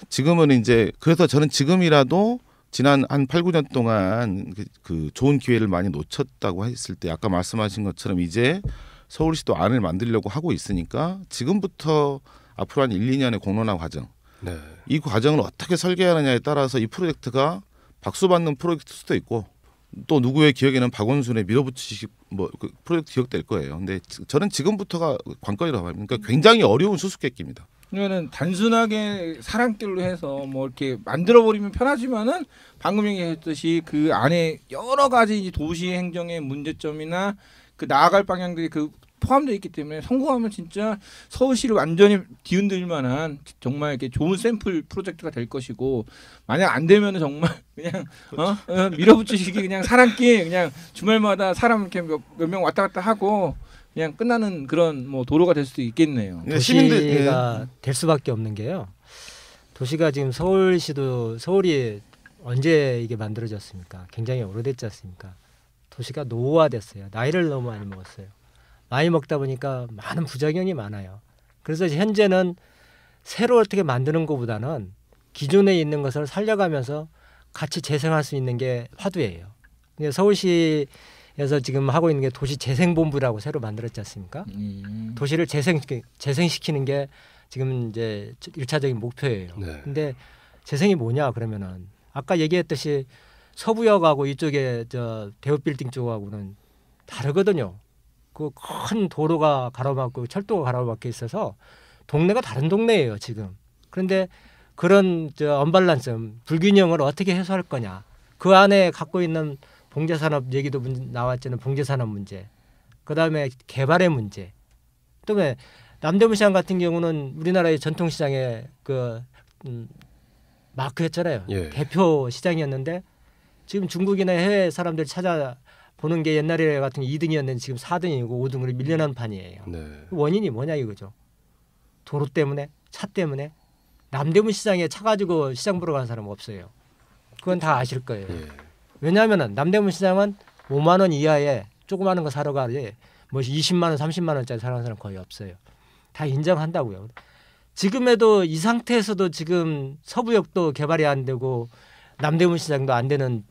D: 지금은 이제 그래서 저는 지금이라도 지난 한 8, 9년 동안 그 좋은 기회를 많이 놓쳤다고 했을 때 아까 말씀하신 것처럼 이제 서울시도 안을 만들려고 하고 있으니까 지금부터 앞으로 한 1, 2년의 공론화 과정
A: 네.
D: 이 과정을 어떻게 설계하느냐에 따라서 이 프로젝트가 박수받는 프로젝트일 수도 있고 또 누구의 기억에는 박원순의 밀어붙이식 그 프로젝트 기억될 거예요. 근데 저는 지금부터가 관건이라고 봅니다. 그러니까 굉장히 어려운 수수께끼입니다.
C: 그러면은 단순하게 사람길로 해서 뭐 이렇게 만들어 버리면 편하지만은 방금 얘기했듯이 그 안에 여러 가지 이제 도시 행정의 문제점이나 그 나아갈 방향들이 그 포함되어 있기 때문에 성공하면 진짜 서울시를 완전히 뒤흔들 만한 정말 이렇게 좋은 샘플 프로젝트가 될 것이고 만약 안 되면은 정말 그냥 밀어붙이시기 그냥 사람끼리 그냥 주말마다 사람 이렇게 몇 명 왔다 갔다 하고 그냥 끝나는 그런 뭐 도로가 될 수도 있겠네요.
B: 도시가 될 수밖에 없는 게요. 도시가 지금 서울이 언제 이게 만들어졌습니까? 굉장히 오래됐지 않습니까? 도시가 노후화됐어요. 나이를 너무 많이 먹었어요. 많이 먹다 보니까 많은 부작용이 많아요. 그래서 현재는 새로 어떻게 만드는 것보다는 기존에 있는 것을 살려가면서 같이 재생할 수 있는 게 화두예요. 근데 서울시에서 지금 하고 있는 게 도시재생본부라고 새로 만들었지 않습니까? 도시를 재생시키는 게 지금 이제 1차적인 목표예요.
A: 네.
B: 근데 재생이 뭐냐 그러면은 아까 얘기했듯이 서부역하고 이쪽에 저 대우빌딩 쪽하고는 다르거든요. 그 큰 도로가 가로막고 철도가 가로막혀 있어서 동네가 다른 동네예요 지금. 그런데 그런 언밸런스, 불균형을 어떻게 해소할 거냐. 그 안에 갖고 있는 봉제산업 얘기도 나왔잖아요. 봉제산업 문제. 그다음에 개발의 문제. 그다음에 남대문시장 같은 경우는 우리나라의 전통시장의 마크였잖아요.
A: 예.
B: 대표 시장이었는데 지금 중국이나 해외 사람들 찾아보는 게 옛날에 같은 게 2등이었는데 지금 4등이고 5등으로 밀려난 판이에요.
A: 네.
B: 원인이 뭐냐 이거죠. 도로 때문에, 차 때문에. 남대문 시장에 차 가지고 시장 보러 가는 사람 없어요. 그건 다 아실 거예요.
A: 예.
B: 왜냐하면 남대문 시장은 5만 원 이하에 조그마한 거 사러 가지 뭐 20만 원, 30만 원짜리 사는 사람 거의 없어요. 다 인정한다고요. 지금에도 이 상태에서도 지금 서부역도 개발이 안 되고 남대문 시장도 안 되는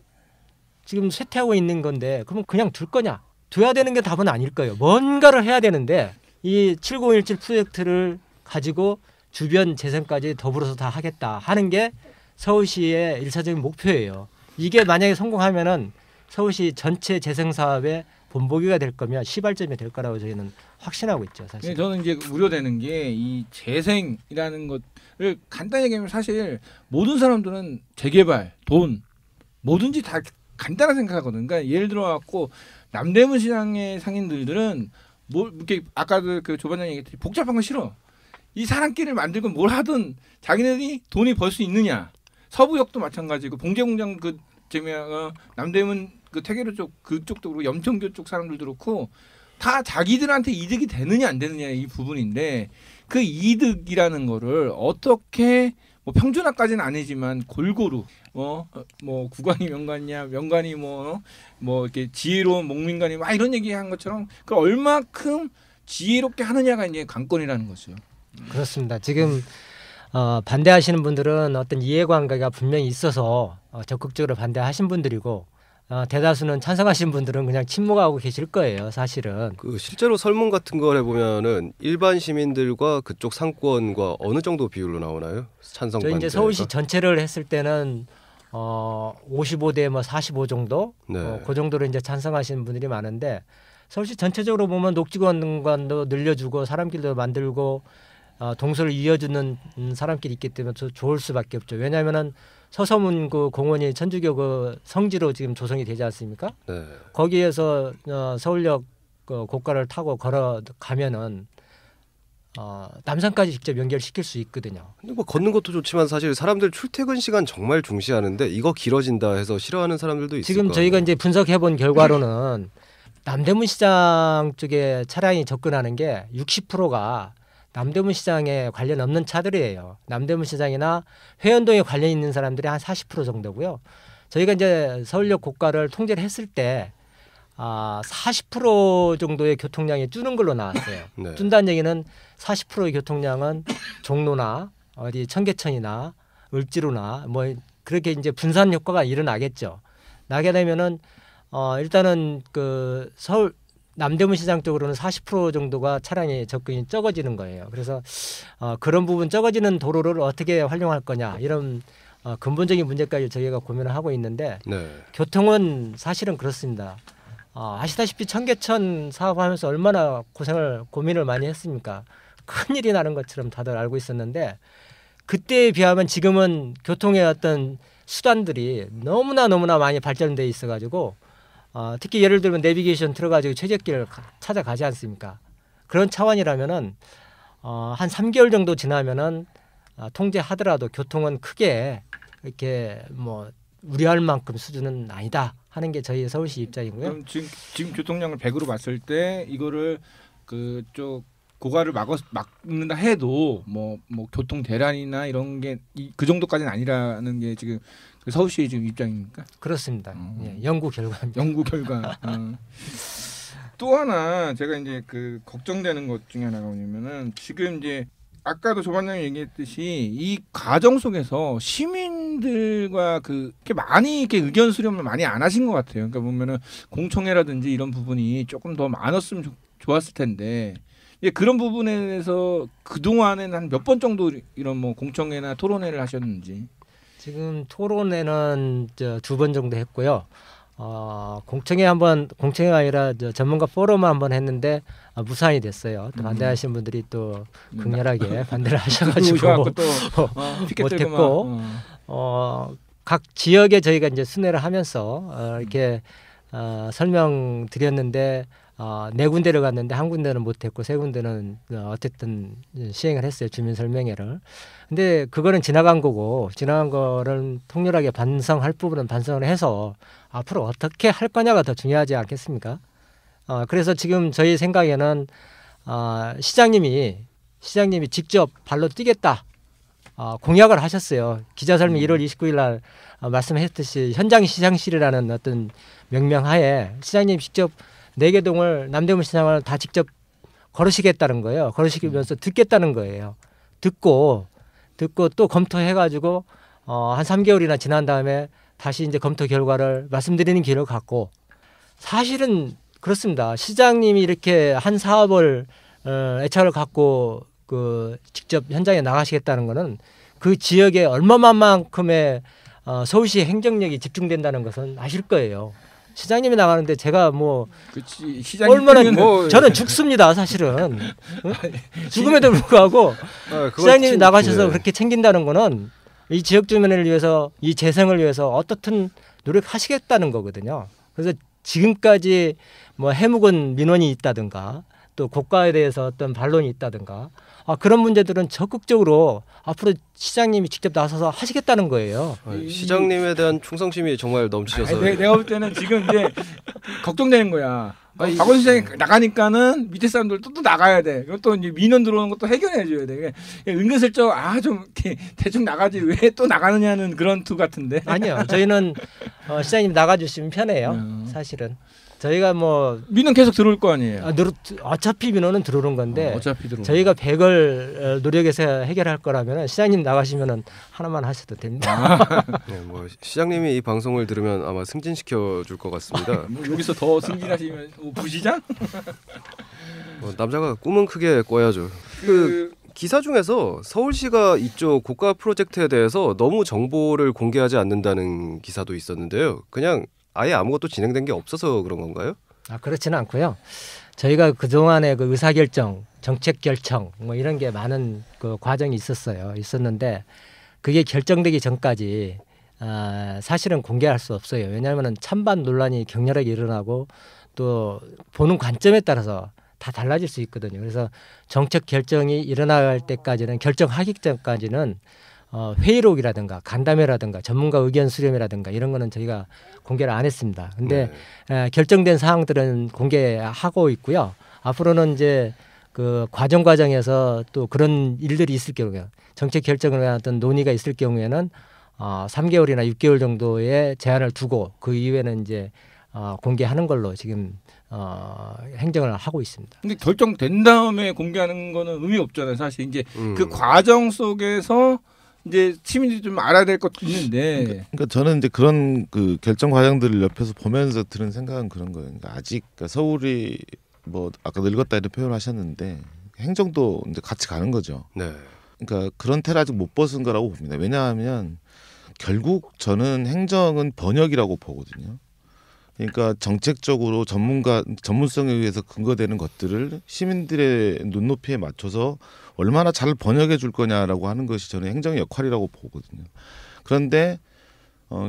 B: 지금 쇠퇴하고 있는 건데 그러면 그냥 둘 거냐? 둬야 되는 게 답은 아닐 거예요. 뭔가를 해야 되는데 이 7017 프로젝트를 가지고 주변 재생까지 더불어서 다 하겠다 하는 게 서울시의 1차적인 목표예요. 이게 만약에 성공하면은 서울시 전체 재생 사업의 본보기가 될 거면 시발점이 될 거라고 저희는 확신하고 있죠. 사실.
C: 저는 이제 우려되는 게 이 재생이라는 것을 간단히 얘기하면 사실 모든 사람들은 재개발, 돈 뭐든지 다 간단하게 생각하거든. 그러니까 예를 들어 갖고 남대문 시장의 상인들은 뭐 이렇게 아까도 그 조반장 얘기했듯이 복잡한 거 싫어. 이 사람끼리를 만들고 뭘 하든 자기네들이 돈이 벌 수 있느냐. 서부역도 마찬가지고 봉제공장 남대문 그 태계로 쪽 그쪽도 그렇고 염천교 쪽 사람들도 그렇고 다 자기들한테 이득이 되느냐 안 되느냐 이 부분인데 그 이득이라는 거를 어떻게 뭐 평준화까지는 아니지만 골고루 뭐 구간이 명관이 뭐 이렇게 지혜로운 목민관이 막 이런 얘기한 것처럼 그 얼마큼 지혜롭게 하느냐가 이제 관건이라는 거죠.
B: 그렇습니다. 지금 반대하시는 분들은 어떤 이해관계가 분명히 있어서 적극적으로 반대하신 분들이고 대다수는 찬성하신 분들은 그냥 침묵하고 계실 거예요. 사실은.
A: 그 실제로 설문 같은 걸 해보면은 일반 시민들과 그쪽 상권과 어느 정도 비율로 나오나요? 찬성
B: 저희
A: 반대가?
B: 이제 서울시 전체를 했을 때는 55대 뭐 45 정도,
A: 네.
B: 그 정도로 이제 찬성하시는 분들이 많은데 서울시 전체적으로 보면 녹지공간도 늘려주고 사람길도 만들고 동서를 이어주는 사람길이 있기 때문에 좋을 수밖에 없죠. 왜냐하면은 서서문 그 공원이 천주교 그 성지로 지금 조성이 되지 않습니까?
A: 네.
B: 거기에서 서울역 고가를 타고 걸어가면은 남산까지 직접 연결시킬 수 있거든요.
A: 근데 뭐 걷는 것도 좋지만 사실 사람들 출퇴근 시간 정말 중시하는데 이거 길어진다 해서 싫어하는 사람들도 있을
B: 지금
A: 거예요.
B: 저희가 이제 분석해 본 결과로는 남대문 시장 쪽에 차량이 접근하는 게 60%가 남대문 시장에 관련 없는 차들이에요. 남대문 시장이나 회원동에 관련 있는 사람들이 한 40% 정도고요. 저희가 이제 서울역 고가를 통제를 했을 때 40% 정도의 교통량이 줄는 걸로 나왔어요.
A: 네.
B: 준다는 얘기는 40%의 교통량은 종로나 어디 청계천이나 을지로나 뭐 그렇게 이제 분산 효과가 일어나겠죠. 나게 되면은 일단은 그 서울 남대문 시장 쪽으로는 40% 정도가 차량의 접근이 적어지는 거예요. 그래서 그런 부분 적어지는 도로를 어떻게 활용할 거냐 이런 근본적인 문제까지 저희가 고민을 하고 있는데
A: 네.
B: 교통은 사실은 그렇습니다. 아시다시피 청계천 사업하면서 얼마나 고민을 많이 했습니까? 큰일이 나는 것처럼 다들 알고 있었는데 그때에 비하면 지금은 교통의 어떤 수단들이 너무나 많이 발전돼 있어가지고 특히 예를 들면 내비게이션 틀어가지고 최적길을 찾아가지 않습니까? 그런 차원이라면은 한 3개월 정도 지나면은 통제하더라도 교통은 크게 이렇게 뭐 우려할 만큼 수준은 아니다 하는 게 저희 서울시 입장이고요.
C: 그럼 지금 교통량을 100으로 봤을 때 이거를 그쪽 고가를 막는다 해도 뭐 교통 대란이나 이런 게 그 정도까지는 아니라는 게 지금 그 서울시의 지금 입장입니까?
B: 그렇습니다. 예, 연구 결과입니다.
C: 연구 결과. 또 하나 제가 이제 그 걱정되는 것 중에 하나가 뭐냐면은 지금 이제 아까도 조반장이 얘기했듯이 이 과정 속에서 시민들과 이렇게 많이 이렇게 의견 수렴을 많이 안 하신 것 같아요. 그러니까 보면은 공청회라든지 이런 부분이 조금 더 많았으면 좋았을 텐데 그런 부분에 대해서 그 동안에는 한 몇 번 정도 이런 뭐 공청회나 토론회를 하셨는지.
B: 지금 토론회는 2번 정도 했고요. 공청회가 아니라 전문가 포럼을 한번 했는데 무산이 됐어요. 또 반대하시는 분들이 또 극렬하게 반대를 하셔가지고 못했고 각 지역에 저희가 이제 순회를 하면서 이렇게 설명드렸는데 4군데를 갔는데 한 군데는 못했고 3군데는 어쨌든 시행을 했어요. 주민 설명회를. 근데 그거는 지나간 거고 지나간 거를 통렬하게 반성할 부분은 반성을 해서 앞으로 어떻게 할 거냐가 더 중요하지 않겠습니까? 그래서 지금 저희 생각에는 시장님이 직접 발로 뛰겠다 공약을 하셨어요. 기자설명 1월 29일 날 말씀하셨듯이 현장 시장실이라는 어떤 명명하에 시장님이 직접 4개동을 남대문 시장을 다 직접 걸으시겠다는 거예요. 걸으시면서 듣겠다는 거예요. 듣고 또 검토해가지고 한 3개월이나 지난 다음에 다시 이제 검토 결과를 말씀드리는 기회를 갖고 사실은 그렇습니다. 시장님이 이렇게 한 사업을 애착을 갖고 직접 현장에 나가시겠다는 거는 그 지역에 얼마만큼의 서울시 행정력이 집중된다는 것은 아실 거예요. 시장님이 나가는데 제가
C: 그치,
B: 얼마나 저는 죽습니다 사실은. 죽음에도 불구하고 시장님이 나가셔서 그렇게 챙긴다는 거는 이 지역 주민을 위해서 이 재생을 위해서 어떻든 노력하시겠다는 거거든요. 그래서 지금까지 해묵은 민원이 있다든가 또 고가에 대해서 어떤 반론이 있다든가 그런 문제들은 적극적으로 앞으로 시장님이 직접 나서서 하시겠다는 거예요.
A: 시장님에 대한 충성심이 정말 넘치셔서
C: 내가 볼 때는 지금 이제 걱정되는 거야. 박원순 시장이 나가니까는 밑에 사람들도 또 나가야 돼. 그리고 또 이제 민원 들어오는 것도 해결해줘야 돼. 은근슬쩍 좀 대충 나가지 왜 또 나가느냐는 그런 투 같은데.
B: 아니요. 저희는 시장님 나가주시면 편해요. 사실은. 저희가 뭐
C: 민원 계속 들어올 거 아니에요.
B: 어차피 민원은 들어오는 건데
C: 어차피 들어올.
B: 저희가 100을 노력해서 해결할 거라면 시장님 나가시면은 하나만 하셔도 됩니다.
A: 네, 뭐 시장님이 이 방송을 들으면 아마 승진시켜 줄 것 같습니다.
C: 뭐 여기서 더 승진하시면 부시장?
A: 남자가 꿈은 크게 꿔야죠. 그 기사 중에서 서울시가 이쪽 고가 프로젝트에 대해서 너무 정보를 공개하지 않는다는 기사도 있었는데요. 그냥 아예 아무것도 진행된 게 없어서 그런 건가요?
B: 그렇지는 않고요. 저희가 그동안의 그 의사결정, 정책 결정 뭐 이런 게 많은 그 과정이 있었는데 그게 결정되기 전까지 사실은 공개할 수 없어요. 왜냐하면 찬반 논란이 격렬하게 일어나고 또 보는 관점에 따라서 다 달라질 수 있거든요. 그래서 정책 결정이 일어날 때까지는 결정하기 전까지는 회의록이라든가 간담회라든가 전문가 의견 수렴이라든가 이런 거는 저희가 공개를 안 했습니다. 근데 결정된 사항들은 공개하고 있고요. 앞으로는 이제 그 과정에서 또 그런 일들이 있을 경우에 정책 결정을 위한 어떤 논의가 있을 경우에는 3개월이나 6개월 정도의 제한을 두고 그 이후에는 이제 공개하는 걸로 지금 행정을 하고 있습니다.
C: 근데 결정된 다음에 공개하는 거는 의미 없잖아요. 사실 이제 그 과정 속에서 이제 시민들이 좀 알아야 될 것도 있는데.
D: 그러니까 저는 이제 그런 그 결정 과정들을 옆에서 보면서 들은 생각은 그런 거예요. 그러니까 아직 그러니까 서울이 뭐 아까 늙었다 이런 표현하셨는데 행정도 이제 같이 가는 거죠.
A: 네.
D: 그러니까 그런 테를 아직 못 벗은 거라고 봅니다. 왜냐하면 결국 저는 행정은 번역이라고 보거든요. 그러니까 정책적으로 전문성에 의해서 근거되는 것들을 시민들의 눈높이에 맞춰서 얼마나 잘 번역해 줄 거냐라고 하는 것이 저는 행정의 역할이라고 보거든요. 그런데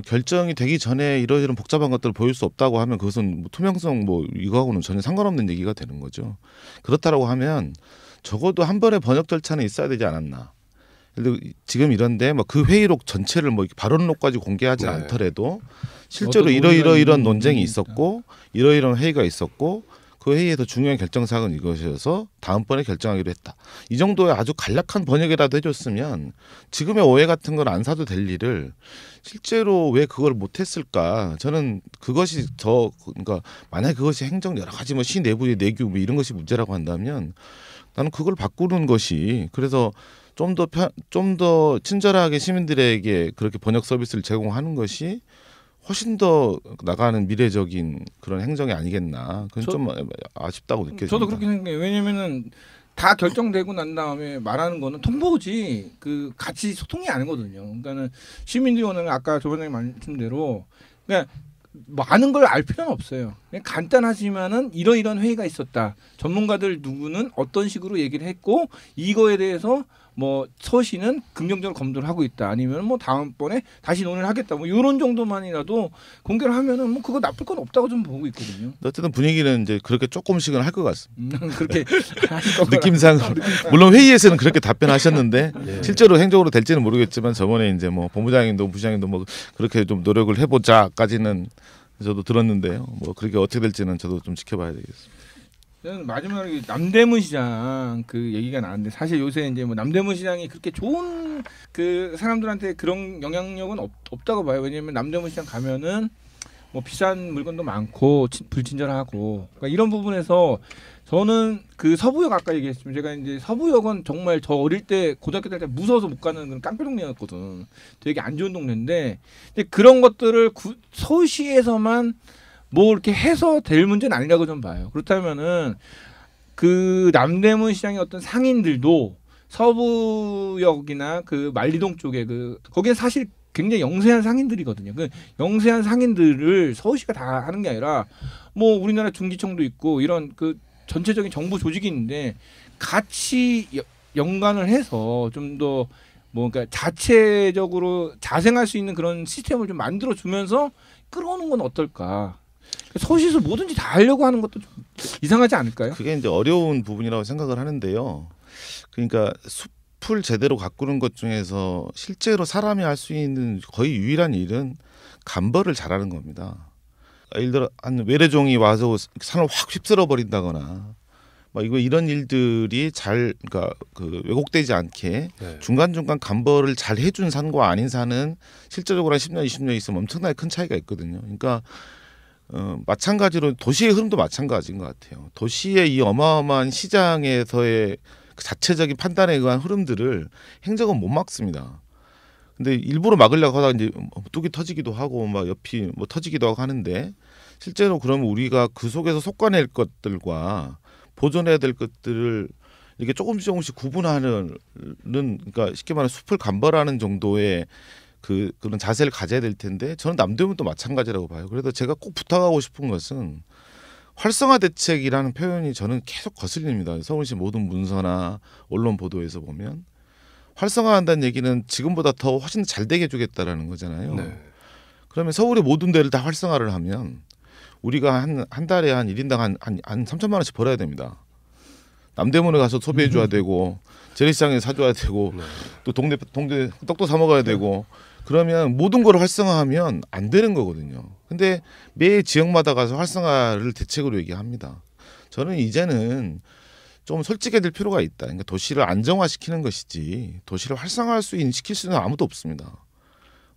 D: 결정이 되기 전에 이러이런 복잡한 것들을 보일 수 없다고 하면 그것은 뭐 투명성 뭐 이거하고는 전혀 상관없는 얘기가 되는 거죠. 그렇다라고 하면 적어도 한 번의 번역 절차는 있어야 되지 않았나. 지금 이런데 뭐 그 회의록 전체를 뭐 발언록까지 공개하지 않더라도 실제로 이런 논쟁이 있었고 이러이런 회의가 있었고 그 회의에서 중요한 결정사항은 이것이어서 다음번에 결정하기로 했다. 이 정도의 아주 간략한 번역이라도 해줬으면 지금의 오해 같은 건 안 사도 될 일을 실제로 왜 그걸 못했을까? 저는 그것이 그러니까 만약에 그것이 행정 여러 가지 뭐 시 내부의 내규 뭐 이런 것이 문제라고 한다면 나는 그걸 바꾸는 것이 그래서 좀 더 친절하게 시민들에게 그렇게 번역 서비스를 제공하는 것이 훨씬 더 나가는 미래적인 그런 행정이 아니겠나. 그건 좀 아쉽다고 느껴집니다.
C: 저도 그렇게 생각해요. 왜냐면은 다 결정되고 난 다음에 말하는 거는 통보지 그 같이 소통이 아니거든요. 그러니까는 시민들이 오늘 아까 조반장님 말씀대로 그냥 많은 걸 알 필요는 없어요. 그냥 간단하지만은 이런 회의가 있었다. 전문가들 누구는 어떤 식으로 얘기를 했고 이거에 대해서 뭐 서울시는 긍정적으로 검토를 하고 있다. 아니면 뭐 다음번에 다시 논의를 하겠다. 뭐 이런 정도만이라도 공개를 하면은 뭐 그거 나쁠 건 없다고 좀 보고 있거든요.
D: 어쨌든 분위기는 이제 그렇게 조금씩은 할 것 같습니다.
C: 그렇게
D: 느낌상 물론 회의에서는 그렇게 답변하셨는데 실제로 행정으로 될지는 모르겠지만 저번에 이제 뭐 본부장님도 부장님도 뭐 그렇게 좀 노력을 해보자까지는 저도 들었는데요. 뭐 그렇게 어떻게 될지는 저도 좀 지켜봐야 되겠습니다.
C: 저는 마지막에 남대문 시장 그 얘기가 나왔는데 사실 요새 이제 뭐 남대문 시장이 그렇게 좋은 그 사람들한테 그런 영향력은 없다고 봐요. 왜냐하면 남대문 시장 가면은 뭐 비싼 물건도 많고 불친절하고 그러니까 이런 부분에서 저는 그 서부역 아까 얘기했지만 제가 이제 서부역은 정말 저 어릴 때 고등학교 때 무서워서 못 가는 그런 깡패 동네였거든. 되게 안 좋은 동네인데 근데 그런 것들을 서울시에서만 뭐 이렇게 해서 될 문제는 아니라고 좀 봐요. 그렇다면은 그 남대문 시장의 어떤 상인들도 서부역이나 그 만리동 쪽에 그 거기에 사실 굉장히 영세한 상인들이거든요. 그 영세한 상인들을 서울시가 다 하는 게 아니라 뭐 우리나라 중기청도 있고 이런 그 전체적인 정부 조직이 있는데 같이 연관을 해서 좀 더 뭐 그러니까 자체적으로 자생할 수 있는 그런 시스템을 좀 만들어 주면서 끌어오는 건 어떨까? 서울시에서 뭐든지 다 하려고 하는 것도 좀 이상하지 않을까요?
D: 그게 이제 어려운 부분이라고 생각을 하는데요. 그러니까 숲을 제대로 가꾸는 것 중에서 실제로 사람이 할 수 있는 거의 유일한 일은 간벌을 잘하는 겁니다. 예를 들어 한 외래종이 와서 산을 확 휩쓸어 버린다거나 막 이런 일들이 잘 그러니까 그 왜곡되지 않게 중간중간 간벌을 잘 해준 산과 아닌 산은 실제적으로 한 10년 20년 있으면 엄청나게 큰 차이가 있거든요. 그러니까 마찬가지로 도시의 흐름도 마찬가지인 것 같아요. 도시의 이 어마어마한 시장에서의 그 자체적인 판단에 의한 흐름들을 행정은 못 막습니다. 근데 일부러 막으려고 하다가 이제 뚝이 터지기도 하고 막 옆이 뭐 터지기도 하고 하는데 실제로 그러면 우리가 그 속에서 솎아낼 것들과 보존해야 될 것들을 이렇게 조금씩 구분하는 그러니까 쉽게 말하면 숲을 감벌하는 정도의 그런 자세를 가져야 될 텐데 저는 남대문도 마찬가지라고 봐요. 그래서 제가 꼭 부탁하고 싶은 것은 활성화 대책이라는 표현이 저는 계속 거슬립니다. 서울시 모든 문서나 언론 보도에서 보면 활성화한다는 얘기는 지금보다 더 훨씬 잘 되게 해주겠다라는 거잖아요.
A: 네.
D: 그러면 서울의 모든 데를 다 활성화를 하면 우리가 한 달에 한 1인당 한 3천만 원씩 벌어야 됩니다. 남대문에 가서 소비해 줘야 되고 재래시장에 사줘야 되고
A: 네.
D: 또 동네 떡도 사 먹어야 되고 그러면 모든 걸 활성화하면 안 되는 거거든요. 근데 매 지역마다 가서 활성화를 대책으로 얘기합니다. 저는 이제는 좀 솔직해질 필요가 있다. 그러니까 도시를 안정화시키는 것이지 도시를 활성화할 수 시킬 수는 아무도 없습니다.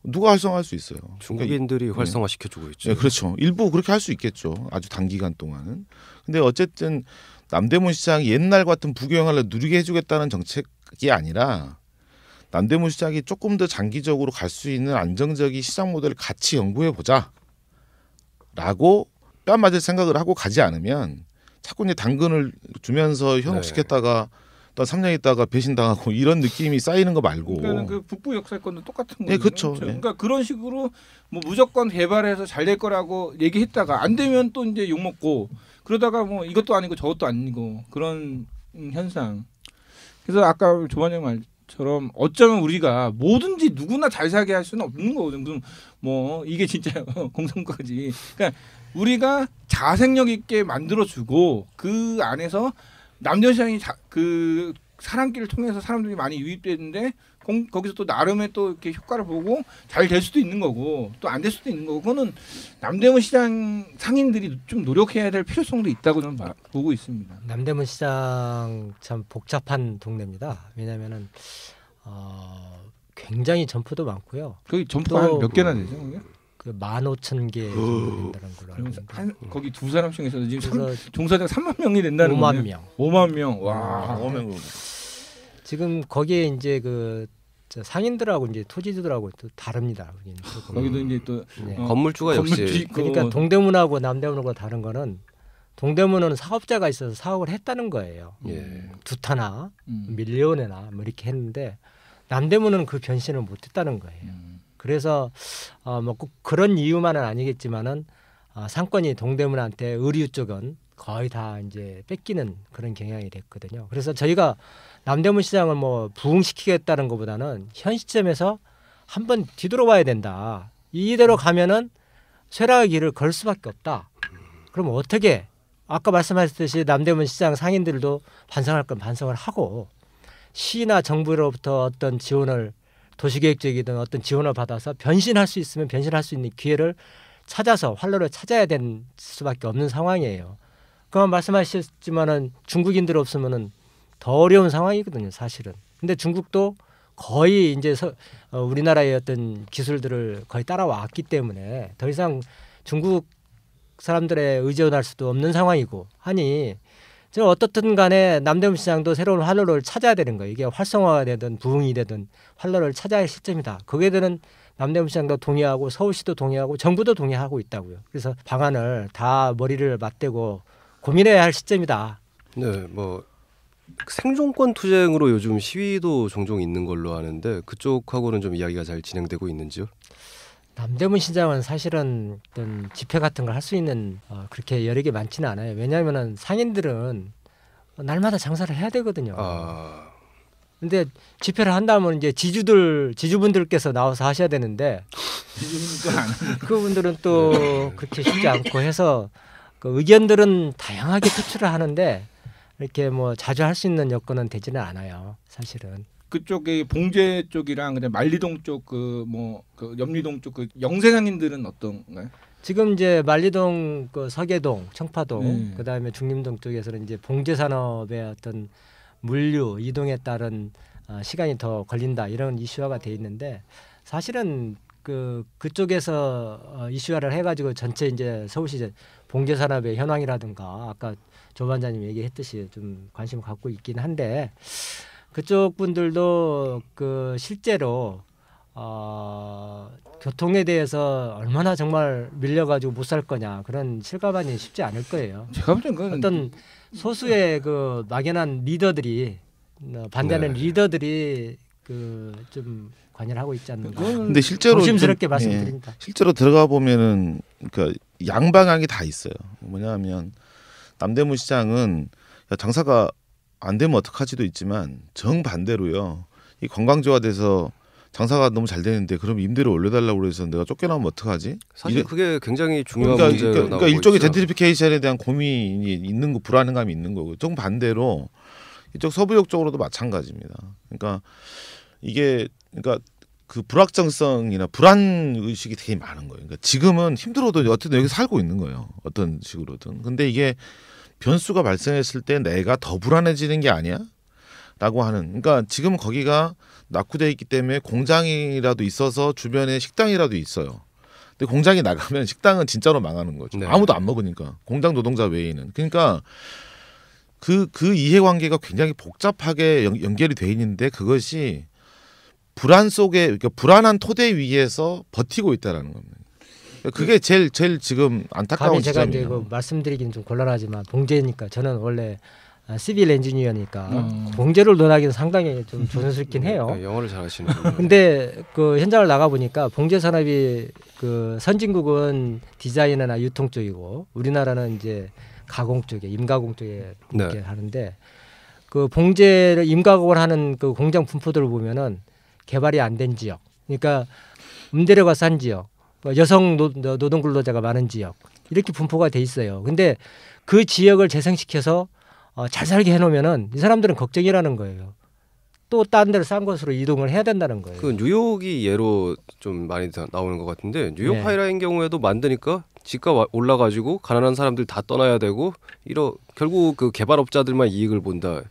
D: 누가 활성화할 수 있어요?
A: 중국인들이 활성화시켜주고 있죠.
D: 네, 그렇죠. 일부 그렇게 할 수 있겠죠. 아주 단기간 동안은. 근데 어쨌든 남대문 시장이 옛날 같은 부경을 누리게 해주겠다는 정책이 아니라 남대문 시장이 조금 더 장기적으로 갈 수 있는 안정적인 시장 모델을 같이 연구해 보자라고 뺨 맞을 생각을 하고 가지 않으면 자꾸 이제 당근을 주면서 현혹시켰다가 또 3년 있다가 배신당하고 이런 느낌이 쌓이는 거 말고.
C: 그러니까 그 북부 역사권도 똑같은 거예요.
D: 네, 그렇죠.
C: 그러니까 그런 식으로 뭐 무조건 개발해서 잘 될 거라고 얘기했다가 안 되면 또 이제 욕 먹고 그러다가 뭐 이것도 아니고 저것도 아니고 그런 현상. 그래서 아까 조반장 말처럼 어쩌면 우리가 뭐든지 누구나 잘 살게 할 수는 없는 거거든. 무슨 뭐 이게 진짜 공산국가지. 그러니까 우리가 자생력 있게 만들어주고 그 안에서 남대문시장이 그 사람길을 통해서 사람들이 많이 유입되는데 거기서 또 나름의 또 이렇게 효과를 보고 잘 될 수도 있는 거고 또 안 될 수도 있는 거고 그거는 남대문 시장 상인들이 좀 노력해야 될 필요성도 있다고 저는 보고 있습니다.
B: 남대문 시장 참 복잡한 동네입니다. 왜냐하면은 굉장히 점포도 많고요.
C: 거기 점포가 한 몇 개나 되죠? 그게?
B: 그 15,000개 정도 된다는 걸로 알고 있는데
C: 거기 두 사람씩 해서 지금
B: 그래서
C: 종사자가 3만 명이 된다는
B: 5만
C: 거예요.
B: 명.
C: 5만 명. 와.
D: 오면
B: 지금 거기에 이제 저 상인들하고 이제 토지들하고 또 다릅니다.
C: 거기도 이제 또
B: 네.
A: 건물주가
C: 건물주
A: 역시
C: 있고.
B: 그러니까 동대문하고 남대문하고 다른 거는 동대문은 사업자가 있어서 사업을 했다는 거예요.
A: 예.
B: 두타나 밀리온이나 뭐 이렇게 했는데 남대문은 그 변신을 못했다는 거예요. 그래서 뭐 꼭 그런 이유만은 아니겠지만은 상권이 동대문한테 의류 쪽은 거의 다 이제 뺏기는 그런 경향이 됐거든요. 그래서 저희가 남대문 시장을 뭐 부흥시키겠다는 것보다는 현 시점에서 한번 뒤돌아봐야 된다. 이대로 가면은 쇠락의 길을 걸 수밖에 없다. 그럼 어떻게? 아까 말씀하셨듯이 남대문 시장 상인들도 반성할 건 반성을 하고 시나 정부로부터 어떤 지원을 도시계획적이든 어떤 지원을 받아서 변신할 수 있으면 변신할 수 있는 기회를 찾아서 활로를 찾아야 될 수밖에 없는 상황이에요. 그만 말씀하셨지만은 중국인들 없으면은 더 어려운 상황이거든요, 사실은. 근데 중국도 거의 이제 우리나라의 어떤 기술들을 거의 따라왔기 때문에 더 이상 중국 사람들에 의존할 수도 없는 상황이고 하니 저 어떻든 간에 남대문 시장도 새로운 활로를 찾아야 되는 거예요. 이게 활성화가 되든 부흥이 되든 활로를 찾아야 할 시점이다. 거기에 대한 남대문 시장도 동의하고 서울시도 동의하고 정부도 동의하고 있다고요. 그래서 방안을 다 머리를 맞대고 고민해야 할 시점이다.
A: 네, 뭐 생존권 투쟁으로 요즘 시위도 종종 있는 걸로 아는데 그쪽하고는 좀 이야기가 잘 진행되고 있는지요?
B: 남대문 시장은 사실은 어떤 집회 같은 걸 할 수 있는 그렇게 여러 개 많지는 않아요. 왜냐하면은 상인들은 날마다 장사를 해야 되거든요. 근데 집회를 한다면 이제 지주분들께서 나와서 하셔야 되는데 그분들은 또 그렇게 쉽지 않고 해서 그 의견들은 다양하게 표출을 하는데 이렇게 뭐 자주 할 수 있는 여건은 되지는 않아요. 사실은.
C: 그쪽에 봉제 쪽이랑 그다음 만리동 쪽 그 염리동 쪽 그 영세상인들은 어떤가요?
B: 지금 이제 만리동, 그 서계동, 청파동, 그다음에 중림동 쪽에서는 이제 봉제 산업의 어떤 물류 이동에 따른 시간이 더 걸린다 이런 이슈화가 돼 있는데 사실은 그쪽에서 이슈화를 해가지고 전체 이제 서울시 봉제 산업의 현황이라든가 아까 조 반장님 얘기했듯이 좀 관심을 갖고 있긴 한데 그쪽 분들도 그 실제로 교통에 대해서 얼마나 정말 밀려가지고 못 살 거냐 그런 실감하니 쉽지 않을 거예요.
C: 제가 볼 때는
B: 어떤 소수의 그 막연한 리더들이 반대하는
A: 네.
B: 리더들이 그 좀 관여를 하고 있지 않는가.
D: 근데 실제로
B: 조심스럽게
D: 좀,
B: 말씀드립니다.
D: 실제로 들어가 보면은 그러니까 양방향이 다 있어요. 뭐냐면 남대문 시장은 야, 장사가 안 되면 어떡하지도 있지만 정반대로요. 이 관광지화돼서 장사가 너무 잘 되는데 그럼 임대료 올려달라고 그래서 내가 쫓겨나면 어떡하지?
A: 사실 그게 굉장히 중요한
D: 그러니까,
A: 문제로
D: 그러니까
A: 나오고
D: 일종의
A: 있죠.
D: 젠트리피케이션에 대한 고민이 있는 거 불안감이 있는 거고 정반대로 이쪽 서부역 쪽으로도 마찬가지입니다. 그러니까 이게 그러니까 그 불확정성이나 불안 의식이 되게 많은 거예요. 그러니까 지금은 힘들어도 어쨌든 여기 살고 있는 거예요. 어떤 식으로든. 근데 이게 변수가 발생했을 때 내가 더 불안해지는 게 아니야? 라고 하는. 그러니까 지금 거기가 낙후돼 있기 때문에 공장이라도 있어서 주변에 식당이라도 있어요. 근데 공장이 나가면 식당은 진짜로 망하는 거죠.
A: 네.
D: 아무도 안 먹으니까. 공장 노동자 외에는. 그러니까 그 이해관계가 굉장히 복잡하게 연결이 돼 있는데 그것이 불안 속에 그러니까 불안한 토대 위에서 버티고 있다라는 겁니다. 그게 제일 지금 안타까운
B: 감히 제가 이제
D: 지점이에요.
B: 그 말씀드리기는 좀 곤란하지만 봉제니까 저는 원래 시빌 엔지니어니까 봉제를 논하기는 상당히 좀 조심스럽긴 해요.
A: 네, 영어를 잘하시는.
B: 근데 그 현장을 나가 보니까 봉제 산업이 그 선진국은 디자인이나 유통 쪽이고 우리나라는 이제 가공 쪽에 임가공 쪽에
A: 네.
B: 이렇게 하는데 그 봉제를 임가공을 하는 그 공장 분포들을 보면은 개발이 안 된 지역, 그러니까 음대료가 싼 지역, 여성 노동 근로자가 많은 지역 이렇게 분포가 돼 있어요. 근데 그 지역을 재생시켜서 잘 살게 해놓으면은 이 사람들은 걱정이라는 거예요. 또 다른 데로 싼 곳으로 이동을 해야 된다는 거예요.
A: 그 뉴욕이 예로 좀 많이 나오는 것 같은데 뉴욕
B: 네.
A: 하이라인 경우에도 만드니까 집값 올라가지고 가난한 사람들 다 떠나야 되고 결국 그 개발업자들만 이익을 본다.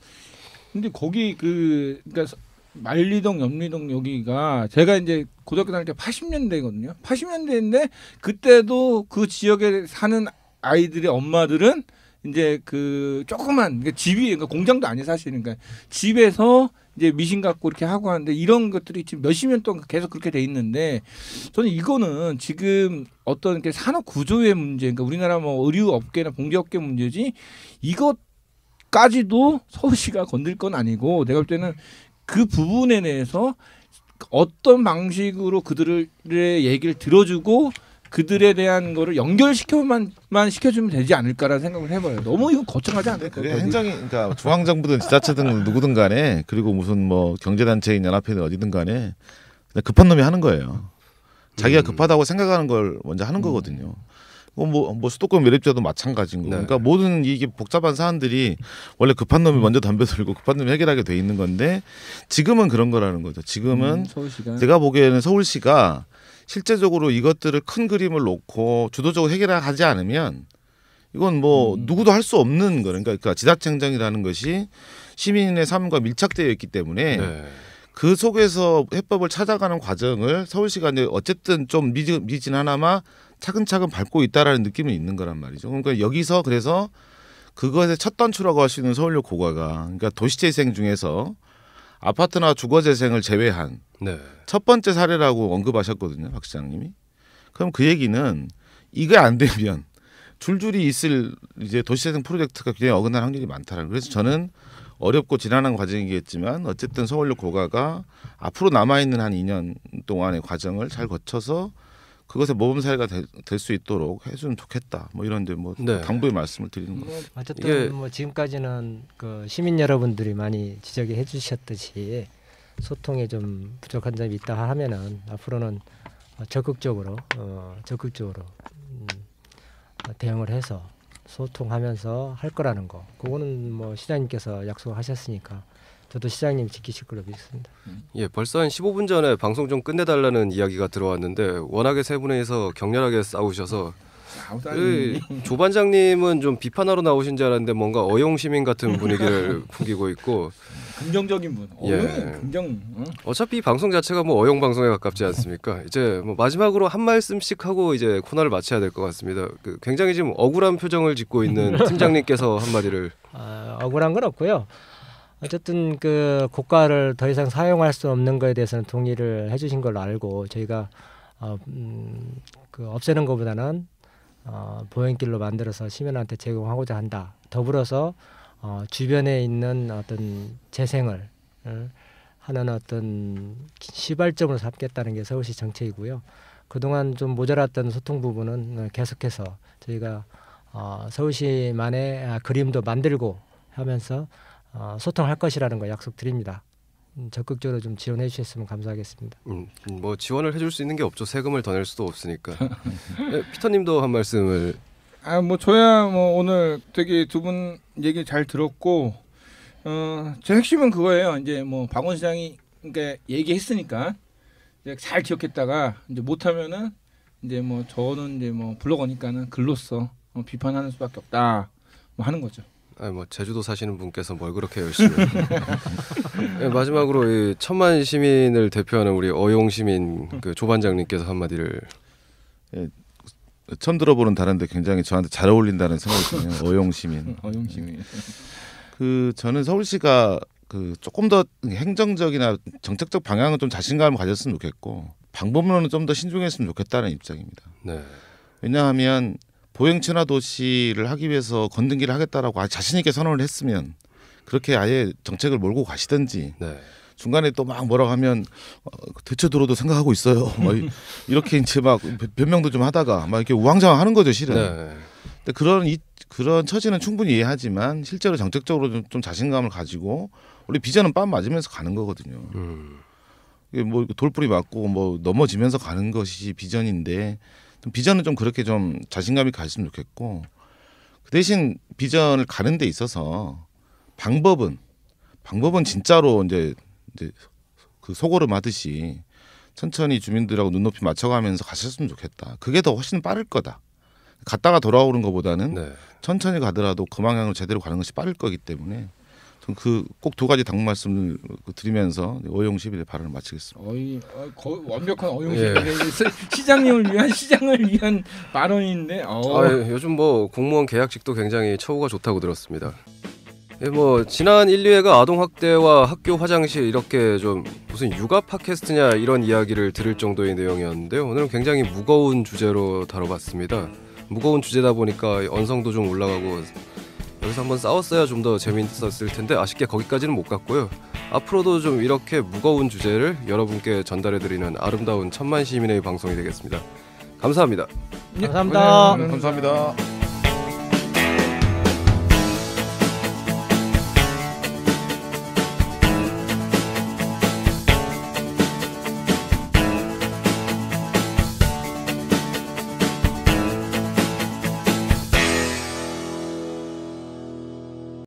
C: 근데 거기 그러니까 만리동, 염리동 여기가 제가 이제 고등학교 다닐 때 80년대거든요. 80년대인데 그때도 그 지역에 사는 아이들의 엄마들은 이제 그 조그만 그러니까 집이 그러니까 공장도 아니 사실 그러니까 집에서 이제 미신 갖고 이렇게 하고 하는데 이런 것들이 지금 몇십 년 동안 계속 그렇게 돼 있는데 저는 이거는 지금 어떤 이렇게 산업 구조의 문제, 그러니까 우리나라 뭐 의류 업계나 봉제 업계 문제지 이것까지도 서울시가 건들 건 아니고 내가 볼 때는 그 부분에 대해서 어떤 방식으로 그들의 얘기를 들어주고 그들에 대한 거를 연결시켜만 시켜주면 되지 않을까라는 생각을 해봐요. 너무 이거 거창하지 않아요?
D: 그게 행정이 그러니까 중앙정부든 지자체든 누구든 간에 그리고 무슨 뭐 경제단체인 연합회든 어디든 간에 그냥 급한 놈이 하는 거예요. 자기가 급하다고 생각하는 걸 먼저 하는 거거든요. 뭐 수도권 매립자도 마찬가지인 거고.
A: 네.
D: 그러니까 모든 이게 복잡한 사안들이 원래 급한 놈이 먼저 덤벼 들고 급한 놈이 해결하게 돼 있는 건데 지금은 그런 거라는 거죠. 지금은
C: 서울시가
D: 제가 보기에는 서울시가 실제적으로 이것들을 큰 그림을 놓고 주도적으로 해결하지 않으면 이건 뭐 누구도 할 수 없는 거예요. 그러니까 지자체 행정이라는 것이 시민의 삶과 밀착되어 있기 때문에
A: 네.
D: 그 속에서 해법을 찾아가는 과정을 서울시가 이제 어쨌든 좀 미진하나마 차근차근 밟고 있다라는 느낌은 있는 거란 말이죠. 그러니까 여기서 그래서 그것의 첫 단추라고 할 수 있는 서울역 고가가 그러니까 도시재생 중에서 아파트나 주거재생을 제외한
A: 네.
D: 첫 번째 사례라고 언급하셨거든요, 박 시장님이. 그럼 그 얘기는 이게 안 되면 줄줄이 있을 이제 도시재생 프로젝트가 굉장히 어긋날 확률이 많다라는. 그래서 저는 어렵고 지난한 과정이겠지만 어쨌든 서울역 고가가 앞으로 남아 있는 한 2년 동안의 과정을 잘 거쳐서 그것의 모범 사례가 될 수 있도록 해주면 좋겠다. 뭐 이런데 뭐
A: 네.
D: 당부의 말씀을 드리는 거예요.
B: 어쨌든
A: 이게-
B: 뭐 지금까지는 그 시민 여러분들이 많이 지적해 해주셨듯이 소통에 좀 부족한 점이 있다 하면은 앞으로는 적극적으로 대응을 해서 소통하면서 할 거라는 거. 그거는 뭐 시장님께서 약속하셨으니까 저도 시장님 지키실 걸로 믿습니다.
A: 예, 벌써 한 15분 전에 방송 좀 끝내달라는 이야기가 들어왔는데 워낙에 세 분이서 격렬하게 싸우셔서 조 반장님은 좀 비판하러 나오신 줄 알았는데 뭔가 어용 시민 같은 분위기를 풍기고 있고
C: 긍정적인 분.
A: 예.
C: 긍정.
A: 어차피 이 방송 자체가 뭐 어용 방송에 가깝지 않습니까? 이제 뭐 마지막으로 한 말씀씩 하고 이제 코너를 마쳐야 될 것 같습니다. 굉장히 지금 억울한 표정을 짓고 있는 팀장님께서 한마디를.
B: 억울한 건 없고요. 어쨌든 그 고가를 더 이상 사용할 수 없는 거에 대해서는 동의를 해주신 걸로 알고 저희가 그 없애는 것보다는 보행길로 만들어서 시민한테 제공하고자 한다. 더불어서 주변에 있는 어떤 재생을 하는 어떤 시발점으로 삼겠다는 게 서울시 정책이고요. 그동안 좀 모자랐던 소통 부분은 계속해서 저희가 서울시만의 그림도 만들고 하면서 소통할 것이라는 거 약속드립니다. 적극적으로 좀 지원해 주셨으면 감사하겠습니다.
A: 뭐 지원을 해줄 수 있는 게 없죠. 세금을 더 낼 수도 없으니까. 네, 피터님도 한 말씀을.
C: 뭐 저야 뭐 오늘 되게 두 분 얘기 잘 들었고 제 핵심은 그거예요. 이제 뭐 박원 시장이 그러니까 얘기했으니까 이제 잘 기억했다가 이제 못하면은 이제 뭐 저는 이제 뭐 블로거니까는 글로써 비판하는 수밖에 없다 뭐 하는 거죠.
A: 뭐 제주도 사시는 분께서 뭘 그렇게 열심히. 네, 마지막으로 이 1000만 시민을 대표하는 우리 어용 시민 그 조반장님께서 한마디를.
D: 처음 들어보는 단어인데 굉장히 저한테 잘 어울린다는 생각이 드네요. 어용 시민.
C: 어용 시민.
D: 저는 서울시가 조금 더 행정적이나 정책적 방향은 좀 자신감을 가졌으면 좋겠고 방법론은 좀 더 신중했으면 좋겠다는 입장입니다.
A: 네.
D: 왜냐하면 보행 친화 도시를 하기 위해서 건등기를 하겠다라고 자신 있게 선언을 했으면 그렇게 아예 정책을 몰고 가시든지
A: 네.
D: 중간에 또 막 뭐라고 하면 대체도로도 생각하고 있어요. 막 이렇게 이제 막 변명도 좀 하다가 막 이렇게 우왕좌왕하는 거죠, 실은.
A: 네.
D: 근데 그런 처지는 충분히 이해하지만 실제로 정책적으로 좀 자신감을 가지고 우리 비전은 빰 맞으면서 가는 거거든요. 이게 뭐 돌뿌리 맞고 뭐 넘어지면서 가는 것이 비전인데 비전은 좀 그렇게 좀 자신감이 가졌으면 좋겠고 그 대신 비전을 가는 데 있어서 방법은 진짜로 이제 그 소고름 하듯이 천천히 주민들하고 눈높이 맞춰가면서 가셨으면 좋겠다. 그게 더 훨씬 빠를 거다. 갔다가 돌아오는 것보다는
A: 네.
D: 천천히 가더라도 그 방향으로 제대로 가는 것이 빠를 거기 때문에 꼭 두 가지 당부 말씀을 드리면서 어용 시민의 발언을 마치겠습니다.
C: 거의 완벽한 어용
A: 예.
C: 시장을 위한 발언인데.
A: 요즘 뭐 공무원 계약직도 굉장히 처우가 좋다고 들었습니다. 뭐 지난 1, 2회가 아동 학대와 학교 화장실 이렇게 좀 무슨 육아 팟캐스트냐 이런 이야기를 들을 정도의 내용이었는데요. 오늘은 굉장히 무거운 주제로 다뤄봤습니다. 무거운 주제다 보니까 언성도 좀 올라가고 여기서 한번 싸웠어야 좀 더 재미있었을 텐데 아쉽게 거기까지는 못 갔고요. 앞으로도 좀 이렇게 무거운 주제를 여러분께 전달해드리는 아름다운 1000만 시민의 방송이 되겠습니다. 감사합니다.
B: 감사합니다.
D: 감사합니다.